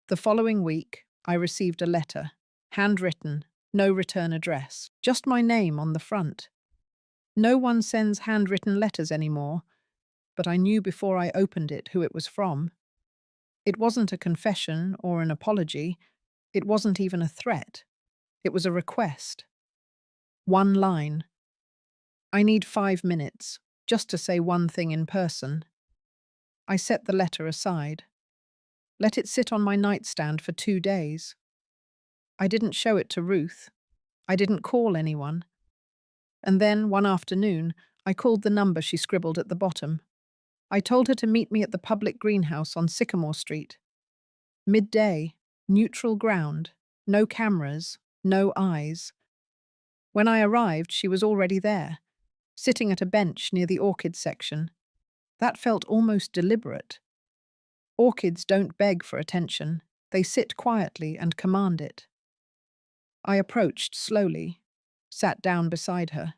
The following week, I received a letter, handwritten, no return address, just my name on the front. No one sends handwritten letters anymore, but I knew before I opened it who it was from. It wasn't a confession or an apology. It wasn't even a threat. It was a request. One line. I need 5 minutes, just to say one thing in person. I set the letter aside. Let it sit on my nightstand for 2 days. I didn't show it to Ruth. I didn't call anyone. And then, one afternoon, I called the number she scribbled at the bottom. I told her to meet me at the public greenhouse on Sycamore Street. Midday, neutral ground, no cameras, no eyes. When I arrived, she was already there, sitting at a bench near the orchid section. That felt almost deliberate. Orchids don't beg for attention. They sit quietly and command it. I approached slowly, sat down beside her.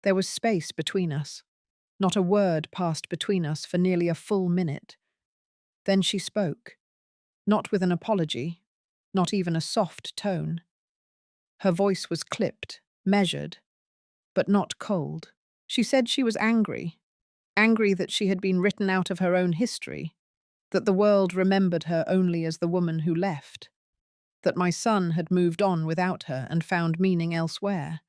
There was space between us. Not a word passed between us for nearly a full minute. Then she spoke, not with an apology, not even a soft tone. Her voice was clipped, measured, but not cold. She said she was angry, angry that she had been written out of her own history, that the world remembered her only as the woman who left, that my son had moved on without her and found meaning elsewhere.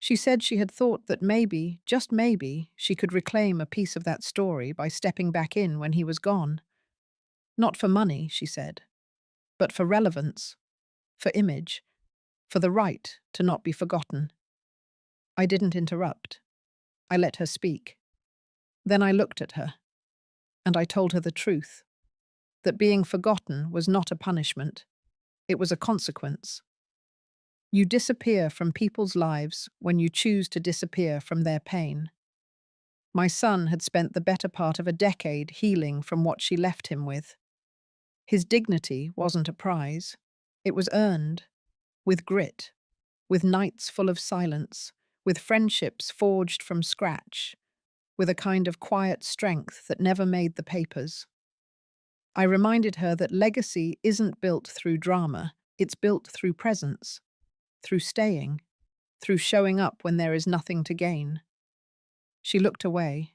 She said she had thought that maybe, just maybe, she could reclaim a piece of that story by stepping back in when he was gone. Not for money, she said, but for relevance, for image, for the right to not be forgotten. I didn't interrupt. I let her speak. Then I looked at her, and I told her the truth, that being forgotten was not a punishment. It was a consequence. You disappear from people's lives when you choose to disappear from their pain. My son had spent the better part of a decade healing from what she left him with. His dignity wasn't a prize. It was earned, with grit, with nights full of silence, with friendships forged from scratch, with a kind of quiet strength that never made the papers. I reminded her that legacy isn't built through drama, it's built through presence, through staying, through showing up when there is nothing to gain. She looked away.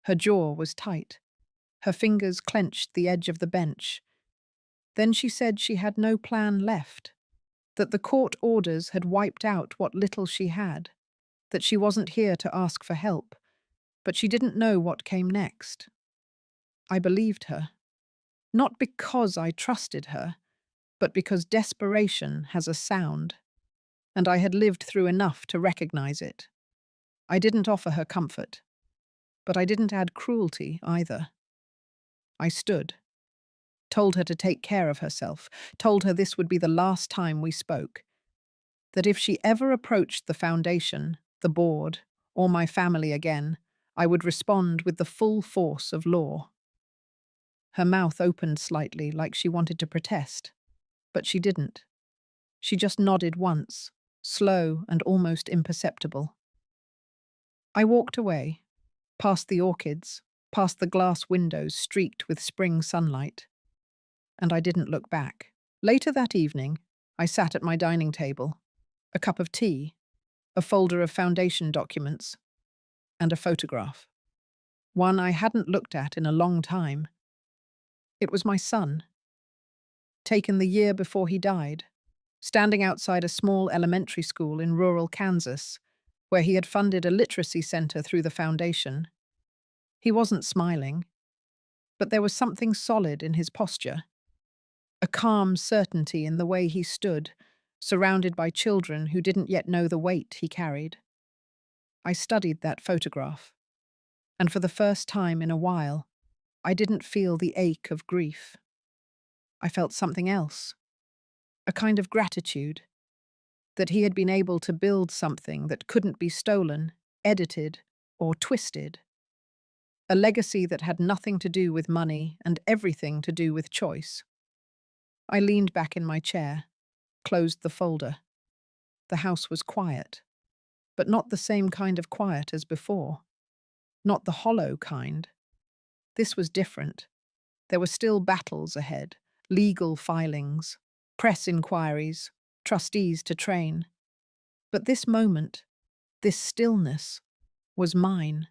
Her jaw was tight. Her fingers clenched the edge of the bench. Then she said she had no plan left. that the court orders had wiped out what little she had, that she wasn't here to ask for help, but she didn't know what came next. I believed her, not because I trusted her, but because desperation has a sound, and I had lived through enough to recognize it. I didn't offer her comfort, but I didn't add cruelty either. I stood, told her to take care of herself, told her this would be the last time we spoke, that if she ever approached the foundation, the board, or my family again, I would respond with the full force of law. Her mouth opened slightly, like she wanted to protest, but she didn't. She just nodded once, slow and almost imperceptible. I walked away, past the orchids, past the glass windows streaked with spring sunlight, and I didn't look back. Later that evening, I sat at my dining table, a cup of tea, a folder of foundation documents, and a photograph. One I hadn't looked at in a long time. It was my son, taken the year before he died, standing outside a small elementary school in rural Kansas, where he had funded a literacy center through the foundation. He wasn't smiling, but there was something solid in his posture, a calm certainty in the way he stood, surrounded by children who didn't yet know the weight he carried. I studied that photograph, and for the first time in a while, I didn't feel the ache of grief. I felt something else, a kind of gratitude, that he had been able to build something that couldn't be stolen, edited, or twisted. A legacy that had nothing to do with money and everything to do with choice. I leaned back in my chair, closed the folder. The house was quiet, but not the same kind of quiet as before. Not the hollow kind. This was different. There were still battles ahead, legal filings, press inquiries, trustees to train. But this moment, this stillness, was mine.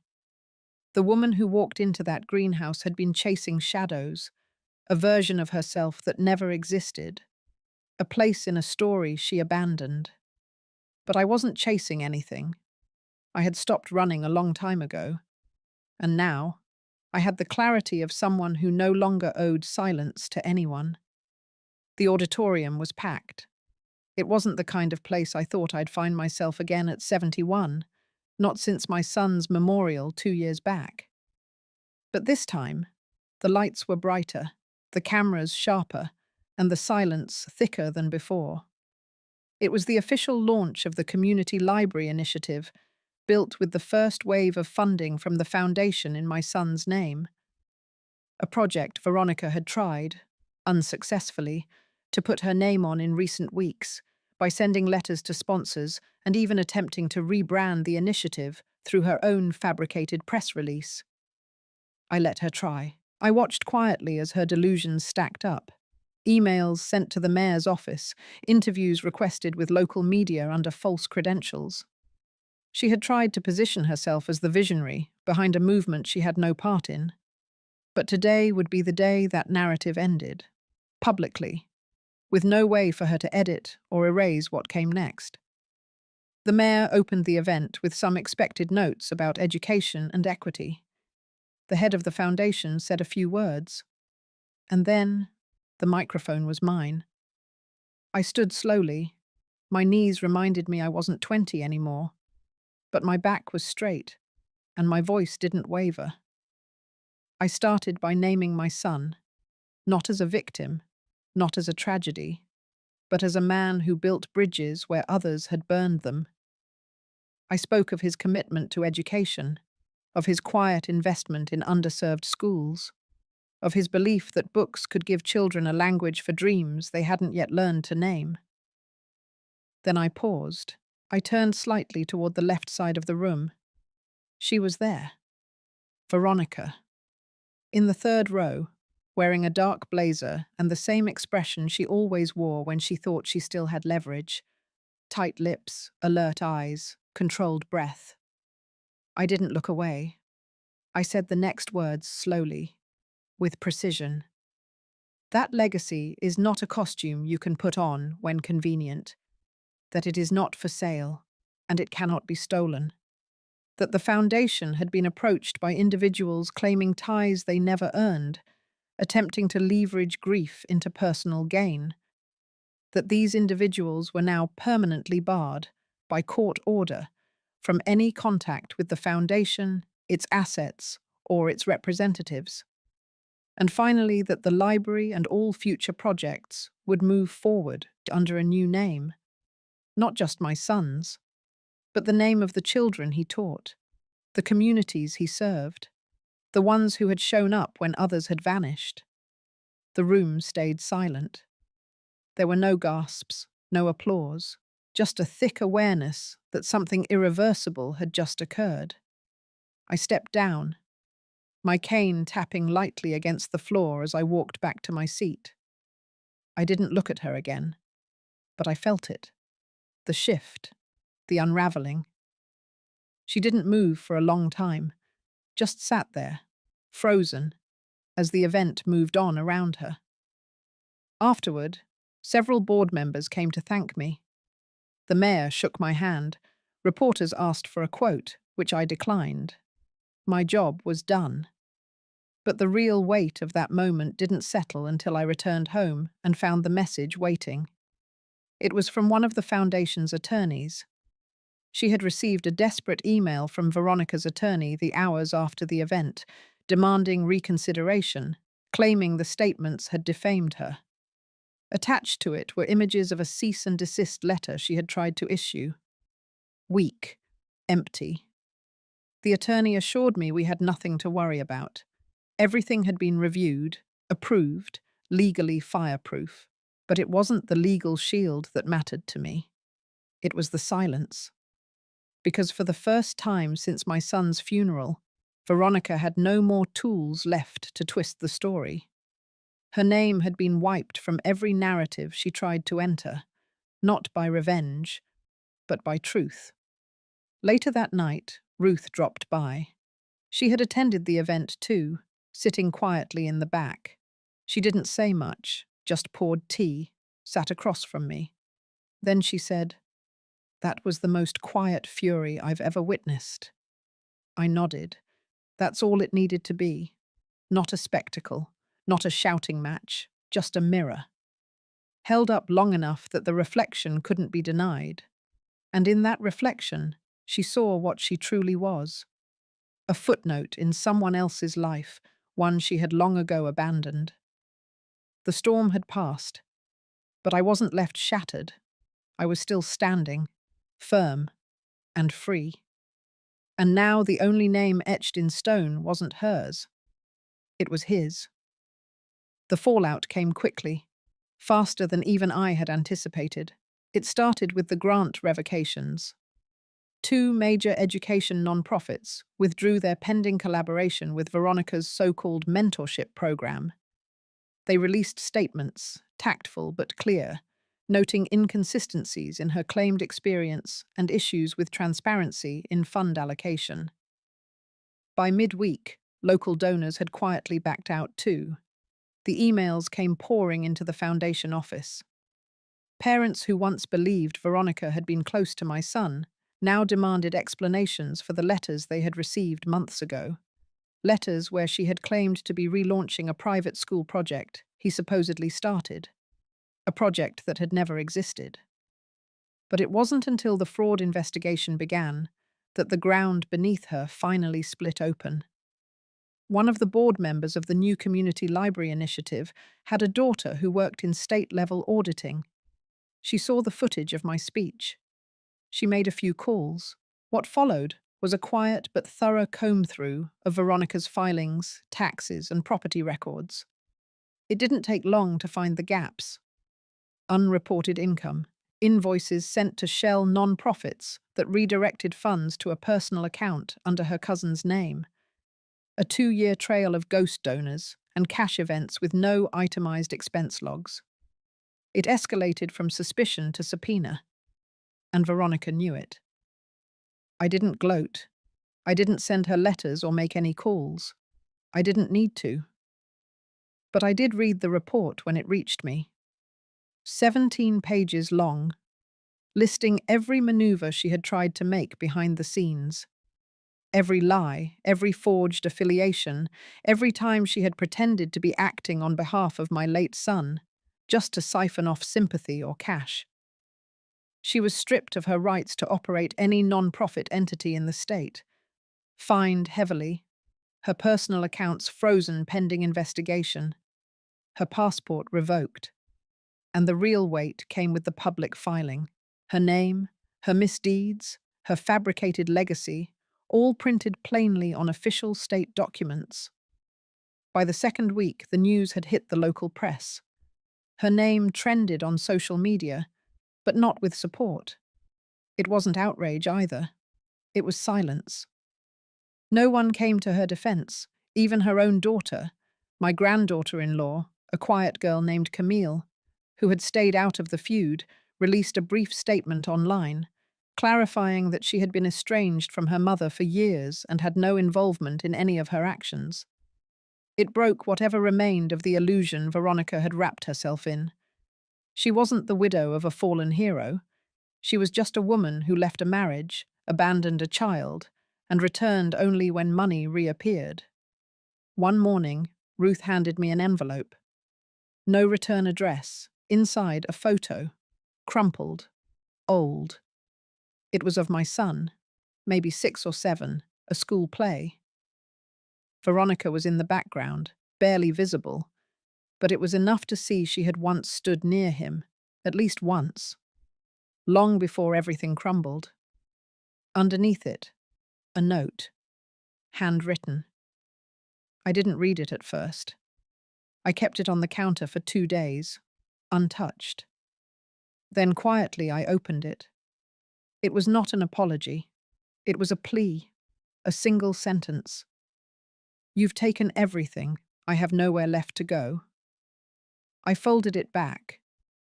The woman who walked into that greenhouse had been chasing shadows, a version of herself that never existed, a place in a story she abandoned. But I wasn't chasing anything. I had stopped running a long time ago. And now, I had the clarity of someone who no longer owed silence to anyone. The auditorium was packed. It wasn't the kind of place I thought I'd find myself again at 71, not since my son's memorial 2 years back. But this time, the lights were brighter, the cameras sharper, and the silence thicker than before. It was the official launch of the Community Library Initiative, built with the first wave of funding from the foundation in my son's name. A project Veronica had tried, unsuccessfully, to put her name on in recent weeks, by sending letters to sponsors and even attempting to rebrand the initiative through her own fabricated press release. I let her try. I watched quietly as her delusions stacked up. Emails sent to the mayor's office, interviews requested with local media under false credentials. She had tried to position herself as the visionary behind a movement she had no part in. But today would be the day that narrative ended, publicly, with no way for her to edit or erase what came next. The mayor opened the event with some expected notes about education and equity. The head of the foundation said a few words. And then, the microphone was mine. I stood slowly. My knees reminded me I wasn't 20 anymore. But my back was straight, and my voice didn't waver. I started by naming my son, not as a victim, not as a tragedy, but as a man who built bridges where others had burned them. I spoke of his commitment to education, of his quiet investment in underserved schools, of his belief that books could give children a language for dreams they hadn't yet learned to name. Then I paused. I turned slightly toward the left side of the room. She was there. Veronica. In the third row, wearing a dark blazer and the same expression she always wore when she thought she still had leverage. Tight lips, alert eyes, controlled breath. I didn't look away. I said the next words slowly, with precision. That legacy is not a costume you can put on when convenient, that it is not for sale, and it cannot be stolen. That the foundation had been approached by individuals claiming ties they never earned, attempting to leverage grief into personal gain. That these individuals were now permanently barred, by court order, from any contact with the foundation, its assets, or its representatives. And finally, that the library and all future projects would move forward under a new name, not just my son's, but the name of the children he taught, the communities he served, the ones who had shown up when others had vanished. The room stayed silent. There were no gasps, no applause, just a thick awareness that something irreversible had just occurred. I stepped down, my cane tapping lightly against the floor as I walked back to my seat. I didn't look at her again, but I felt it. The shift, the unraveling. She didn't move for a long time, just sat there, frozen, as the event moved on around her. Afterward, several board members came to thank me. The mayor shook my hand. Reporters asked for a quote, which I declined. My job was done. But the real weight of that moment didn't settle until I returned home and found the message waiting. It was from one of the foundation's attorneys. She had received a desperate email from Veronica's attorney the hours after the event, demanding reconsideration, claiming the statements had defamed her. Attached to it were images of a cease and desist letter she had tried to issue. Weak, empty. The attorney assured me we had nothing to worry about. Everything had been reviewed, approved, legally fireproof. But it wasn't the legal shield that mattered to me. It was the silence. Because for the first time since my son's funeral, Veronica had no more tools left to twist the story. Her name had been wiped from every narrative she tried to enter, not by revenge, but by truth. Later that night, Ruth dropped by. She had attended the event too, sitting quietly in the back. She didn't say much, just poured tea, sat across from me. Then she said, "That was the most quiet fury I've ever witnessed." I nodded. That's all it needed to be. Not a spectacle, not a shouting match, just a mirror. Held up long enough that the reflection couldn't be denied. And in that reflection, she saw what she truly was. A footnote in someone else's life, one she had long ago abandoned. The storm had passed, but I wasn't left shattered. I was still standing, firm and free. And now the only name etched in stone wasn't hers. It was his. The fallout came quickly, faster than even I had anticipated. It started with the grant revocations. 2 major education nonprofits withdrew their pending collaboration with Veronica's so-called mentorship program. They released statements, tactful but clear, noting inconsistencies in her claimed experience and issues with transparency in fund allocation. By midweek, local donors had quietly backed out too. The emails came pouring into the foundation office. Parents who once believed Veronica had been close to my son now demanded explanations for the letters they had received months ago. Letters where she had claimed to be relaunching a private school project he supposedly started. A project that had never existed. But it wasn't until the fraud investigation began that the ground beneath her finally split open. One of the board members of the new Community Library Initiative had a daughter who worked in state-level auditing. She saw the footage of my speech. She made a few calls. What followed was a quiet but thorough comb-through of Veronica's filings, taxes, and property records. It didn't take long to find the gaps. Unreported income, invoices sent to shell non-profits that redirected funds to a personal account under her cousin's name, a 2-year trail of ghost donors and cash events with no itemized expense logs. It escalated from suspicion to subpoena, and Veronica knew it. I didn't gloat. I didn't send her letters or make any calls. I didn't need to. But I did read the report when it reached me. 17 pages long, listing every maneuver she had tried to make behind the scenes. Every lie, every forged affiliation, every time she had pretended to be acting on behalf of my late son, just to siphon off sympathy or cash. She was stripped of her rights to operate any non-profit entity in the state, fined heavily, her personal accounts frozen pending investigation, her passport revoked, and the real weight came with the public filing. Her name, her misdeeds, her fabricated legacy, all printed plainly on official state documents. By the second week, the news had hit the local press. Her name trended on social media, but not with support. It wasn't outrage either. It was silence. No one came to her defense, even her own daughter, my granddaughter-in-law, a quiet girl named Camille, who had stayed out of the feud, released a brief statement online, clarifying that she had been estranged from her mother for years and had no involvement in any of her actions. It broke whatever remained of the illusion Veronica had wrapped herself in. She wasn't the widow of a fallen hero. She was just a woman who left a marriage, abandoned a child, and returned only when money reappeared. One morning, Ruth handed me an envelope. No return address, inside a photo, crumpled, old. It was of my son, maybe 6 or 7, a school play. Veronica was in the background, barely visible, but it was enough to see she had once stood near him, at least once, long before everything crumbled. Underneath it, a note, handwritten. I didn't read it at first. I kept it on the counter for 2 days, untouched. Then quietly I opened it. It was not an apology. It was a plea, a single sentence. "You've taken everything. I have nowhere left to go." I folded it back,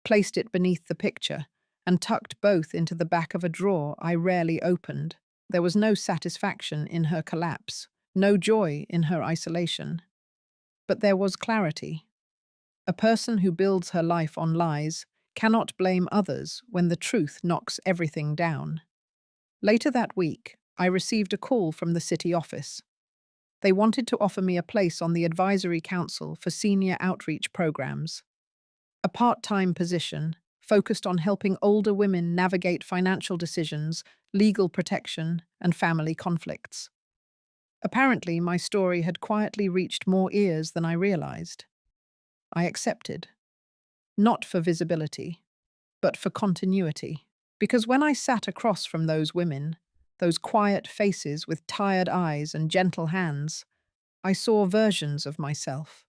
placed it beneath the picture, and tucked both into the back of a drawer I rarely opened. There was no satisfaction in her collapse, no joy in her isolation. But there was clarity. A person who builds her life on lies cannot blame others when the truth knocks everything down. Later that week, I received a call from the city office. They wanted to offer me a place on the advisory council for senior outreach programs. A part-time position focused on helping older women navigate financial decisions, legal protection, and family conflicts. Apparently, my story had quietly reached more ears than I realized. I accepted. Not for visibility, but for continuity. Because when I sat across from those women, those quiet faces with tired eyes and gentle hands, I saw versions of myself.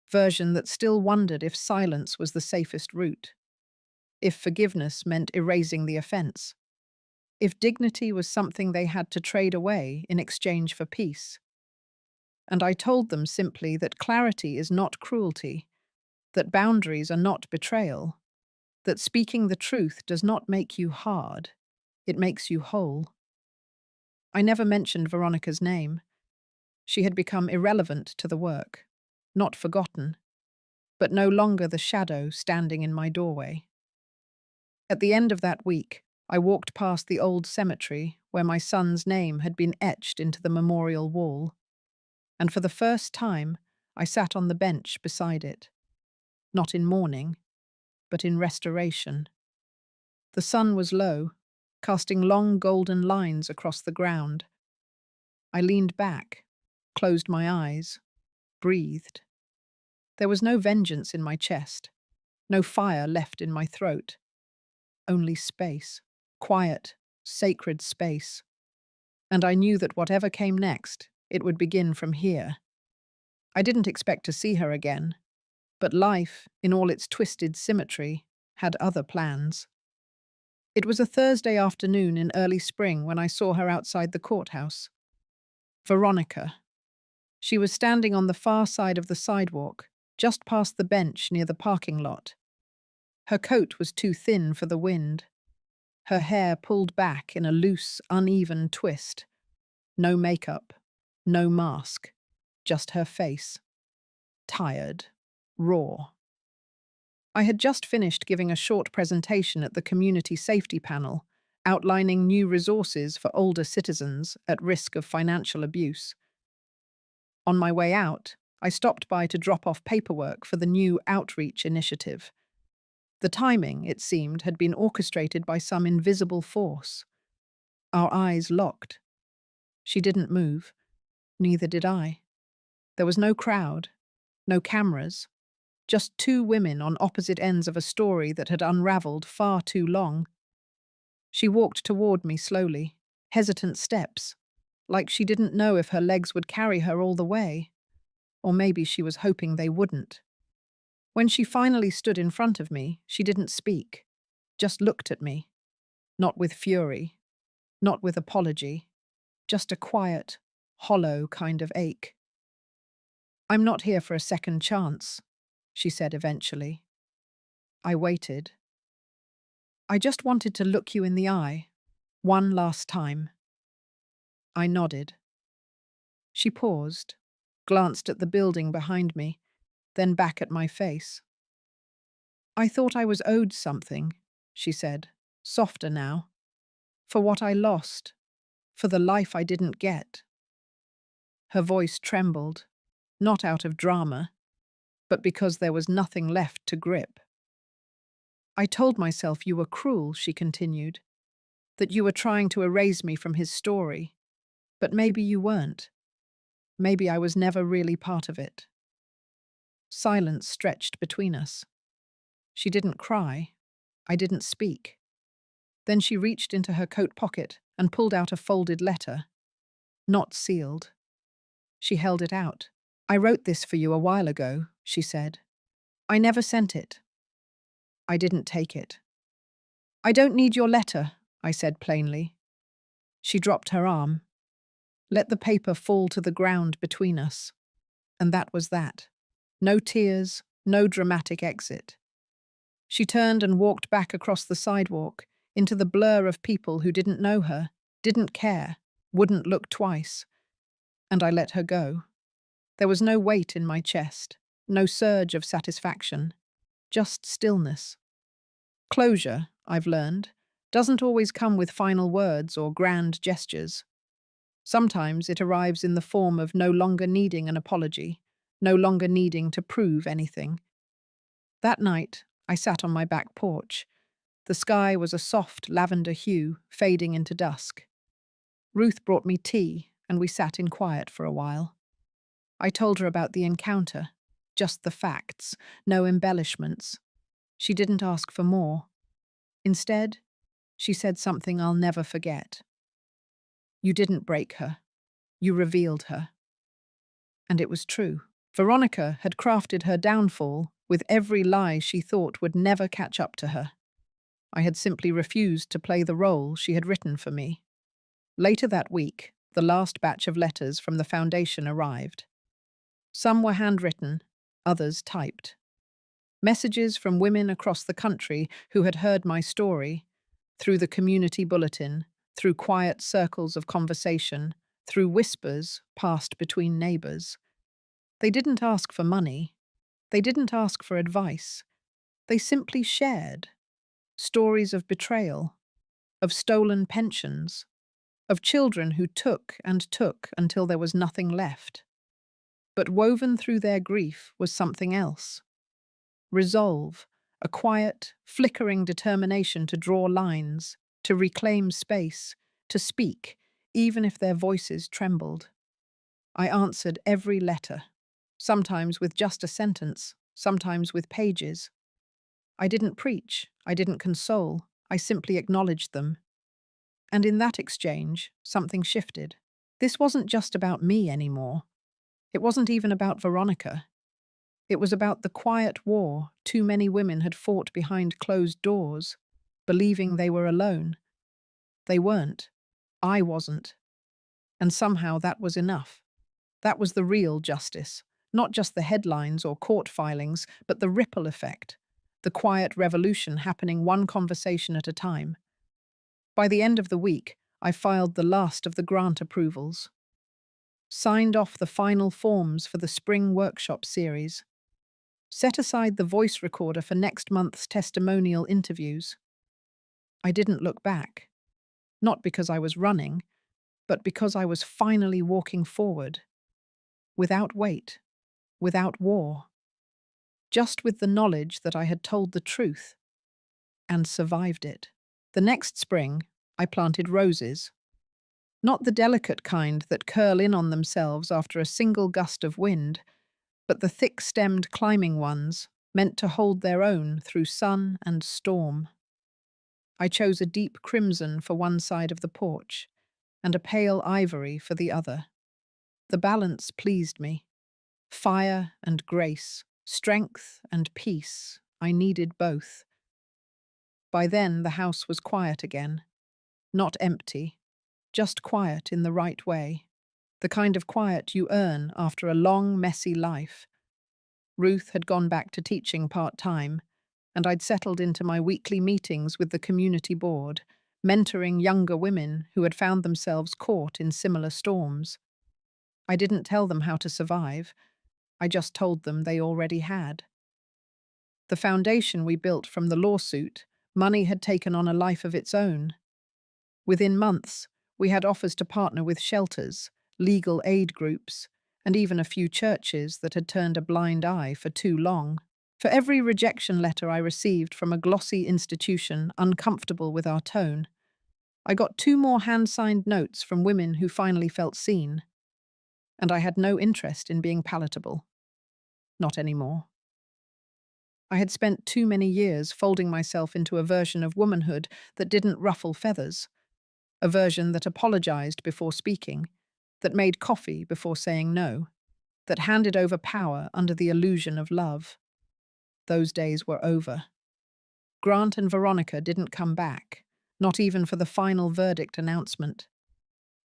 Version that still wondered if silence was the safest route, if forgiveness meant erasing the offense, if dignity was something they had to trade away in exchange for peace. And I told them simply that clarity is not cruelty, that boundaries are not betrayal, that speaking the truth does not make you hard, it makes you whole. I never mentioned Veronica's name. She had become irrelevant to the work, not forgotten, but no longer the shadow standing in my doorway. At the end of that week, I walked past the old cemetery where my son's name had been etched into the memorial wall, and for the first time, I sat on the bench beside it, not in mourning, but in restoration. The sun was low, casting long golden lines across the ground. I leaned back, closed my eyes, breathed. There was no vengeance in my chest, no fire left in my throat. Only space, quiet, sacred space. And I knew that whatever came next, it would begin from here. I didn't expect to see her again, but life, in all its twisted symmetry, had other plans. It was a Thursday afternoon in early spring when I saw her outside the courthouse. Veronica. She was standing on the far side of the sidewalk, just past the bench near the parking lot. Her coat was too thin for the wind. Her hair pulled back in a loose, uneven twist. No makeup, no mask, just her face. tired, raw. I had just finished giving a short presentation at the community safety panel, outlining new resources for older citizens at risk of financial abuse. On my way out, I stopped by to drop off paperwork for the new outreach initiative. The timing, it seemed, had been orchestrated by some invisible force. Our eyes locked. She didn't move. Neither did I. There was no crowd, no cameras, just two women on opposite ends of a story that had unraveled far too long. She walked toward me slowly, hesitant steps, like she didn't know if her legs would carry her all the way. Or maybe she was hoping they wouldn't. When she finally stood in front of me, she didn't speak, just looked at me. Not with fury, not with apology, just a quiet, hollow kind of ache. "I'm not here for a second chance," she said eventually. I waited. "I just wanted to look you in the eye, one last time." I nodded. She paused, glanced at the building behind me, then back at my face. "I thought I was owed something," she said, softer now. "For what I lost, for the life I didn't get." Her voice trembled, not out of drama, but because there was nothing left to grip. "I told myself you were cruel," she continued, "that you were trying to erase me from his story. But maybe you weren't. Maybe I was never really part of it." Silence stretched between us. She didn't cry. I didn't speak. Then she reached into her coat pocket and pulled out a folded letter. Not sealed. She held it out. "I wrote this for you a while ago," she said. "I never sent it." I didn't take it. "I don't need your letter," I said plainly. She dropped her arm, let the paper fall to the ground between us. And that was that. No tears, no dramatic exit. She turned and walked back across the sidewalk, into the blur of people who didn't know her, didn't care, wouldn't look twice. And I let her go. There was no weight in my chest, no surge of satisfaction, just stillness. Closure, I've learned, doesn't always come with final words or grand gestures. Sometimes it arrives in the form of no longer needing an apology, no longer needing to prove anything. That night, I sat on my back porch. The sky was a soft lavender hue, fading into dusk. Ruth brought me tea, and we sat in quiet for a while. I told her about the encounter, just the facts, no embellishments. She didn't ask for more. Instead, she said something I'll never forget. "You didn't break her. You revealed her." And it was true. Veronica had crafted her downfall with every lie she thought would never catch up to her. I had simply refused to play the role she had written for me. Later that week, the last batch of letters from the foundation arrived. Some were handwritten, others typed. Messages from women across the country who had heard my story, through the community bulletin, through quiet circles of conversation, through whispers passed between neighbors. They didn't ask for money. They didn't ask for advice. They simply shared stories of betrayal, of stolen pensions, of children who took and took until there was nothing left. But woven through their grief was something else. Resolve, a quiet, flickering determination to draw lines, to reclaim space, to speak, even if their voices trembled. I answered every letter, sometimes with just a sentence, sometimes with pages. I didn't preach, I didn't console, I simply acknowledged them. And in that exchange, something shifted. This wasn't just about me anymore. It wasn't even about Veronica. It was about the quiet war too many women had fought behind closed doors, believing they were alone. They weren't. I wasn't. And somehow that was enough. That was the real justice, not just the headlines or court filings, but the ripple effect, the quiet revolution happening one conversation at a time. By the end of the week, I filed the last of the grant approvals. signed off the final forms for the spring workshop series, set aside the voice recorder for next month's testimonial interviews. I didn't look back, not because I was running, but because I was finally walking forward, without weight, without war, just with the knowledge that I had told the truth and survived it. The next spring, I planted roses, not the delicate kind that curl in on themselves after a single gust of wind, but the thick-stemmed climbing ones, meant to hold their own through sun and storm. I chose a deep crimson for one side of the porch, and a pale ivory for the other. The balance pleased me. Fire and grace, strength and peace, I needed both. By then the house was quiet again, not empty, just quiet in the right way, the kind of quiet you earn after a long, messy life. Ruth had gone back to teaching part-time, and I'd settled into my weekly meetings with the community board, mentoring younger women who had found themselves caught in similar storms. I didn't tell them how to survive, I just told them they already had. The foundation we built from the lawsuit, money had taken on a life of its own. Within months, we had offers to partner with shelters, legal aid groups, and even a few churches that had turned a blind eye for too long. For every rejection letter I received from a glossy institution uncomfortable with our tone, I got 2 more hand-signed notes from women who finally felt seen. And I had no interest in being palatable. Not anymore. I had spent too many years folding myself into a version of womanhood that didn't ruffle feathers, a version that apologized before speaking, that made coffee before saying no, that handed over power under the illusion of love. Those days were over. Grant and Veronica didn't come back, not even for the final verdict announcement.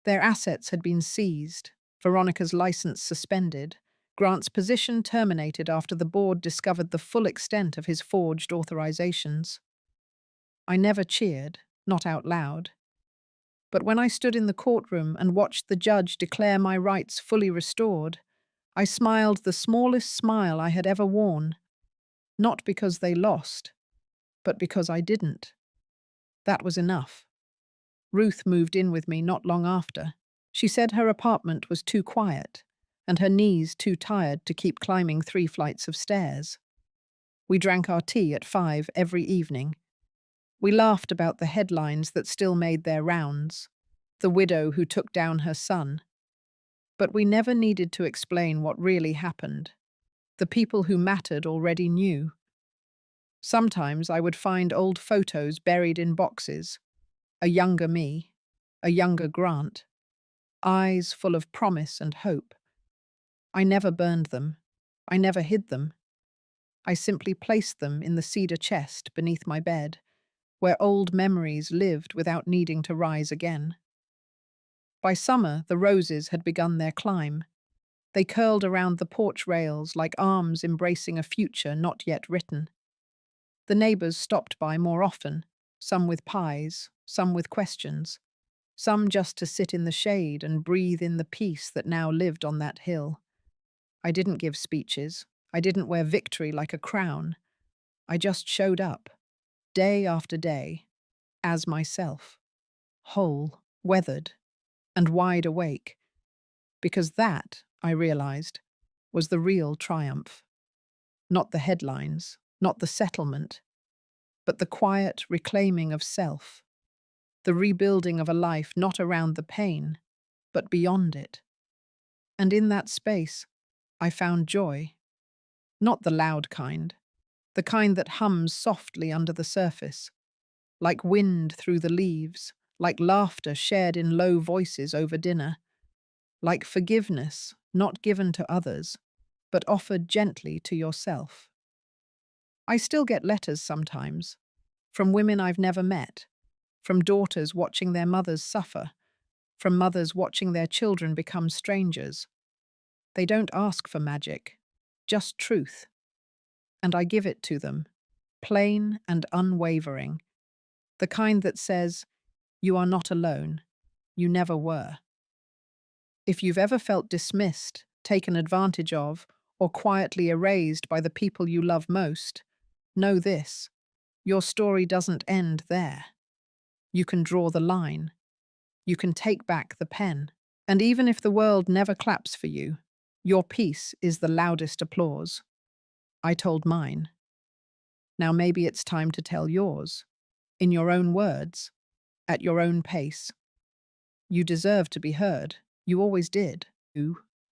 Their assets had been seized, Veronica's license suspended, Grant's position terminated after the board discovered the full extent of his forged authorizations. I never cheered, not out loud. But when I stood in the courtroom and watched the judge declare my rights fully restored, I smiled the smallest smile I had ever worn. Not because they lost, but because I didn't. That was enough. Ruth moved in with me not long after. She said her apartment was too quiet, and her knees too tired to keep climbing 3 flights of stairs. We drank our tea at 5 every evening. We laughed about the headlines that still made their rounds, the widow who took down her son. But we never needed to explain what really happened. The people who mattered already knew. Sometimes I would find old photos buried in boxes, a younger me, a younger Grant, eyes full of promise and hope. I never burned them. I never hid them. I simply placed them in the cedar chest beneath my bed, where old memories lived without needing to rise again. By summer, the roses had begun their climb. They curled around the porch rails like arms embracing a future not yet written. The neighbors stopped by more often, some with pies, some with questions, some just to sit in the shade and breathe in the peace that now lived on that hill. I didn't give speeches. I didn't wear victory like a crown. I just showed up, day after day, as myself, whole, weathered, and wide awake, because that, I realized, was the real triumph. Not the headlines, not the settlement, but the quiet reclaiming of self, the rebuilding of a life not around the pain, but beyond it. And in that space, I found joy. Not the loud kind, the kind that hums softly under the surface, like wind through the leaves, like laughter shared in low voices over dinner, like forgiveness not given to others, but offered gently to yourself. I still get letters sometimes, from women I've never met, from daughters watching their mothers suffer, from mothers watching their children become strangers. They don't ask for magic, just truth. And I give it to them, plain and unwavering, the kind that says, "You are not alone. You never were." If you've ever felt dismissed, taken advantage of, or quietly erased by the people you love most, know this: your story doesn't end there. You can draw the line. You can take back the pen. And even if the world never claps for you, your piece is the loudest applause. I told mine. Now maybe it's time to tell yours. In your own words, at your own pace. You deserve to be heard. You always did. You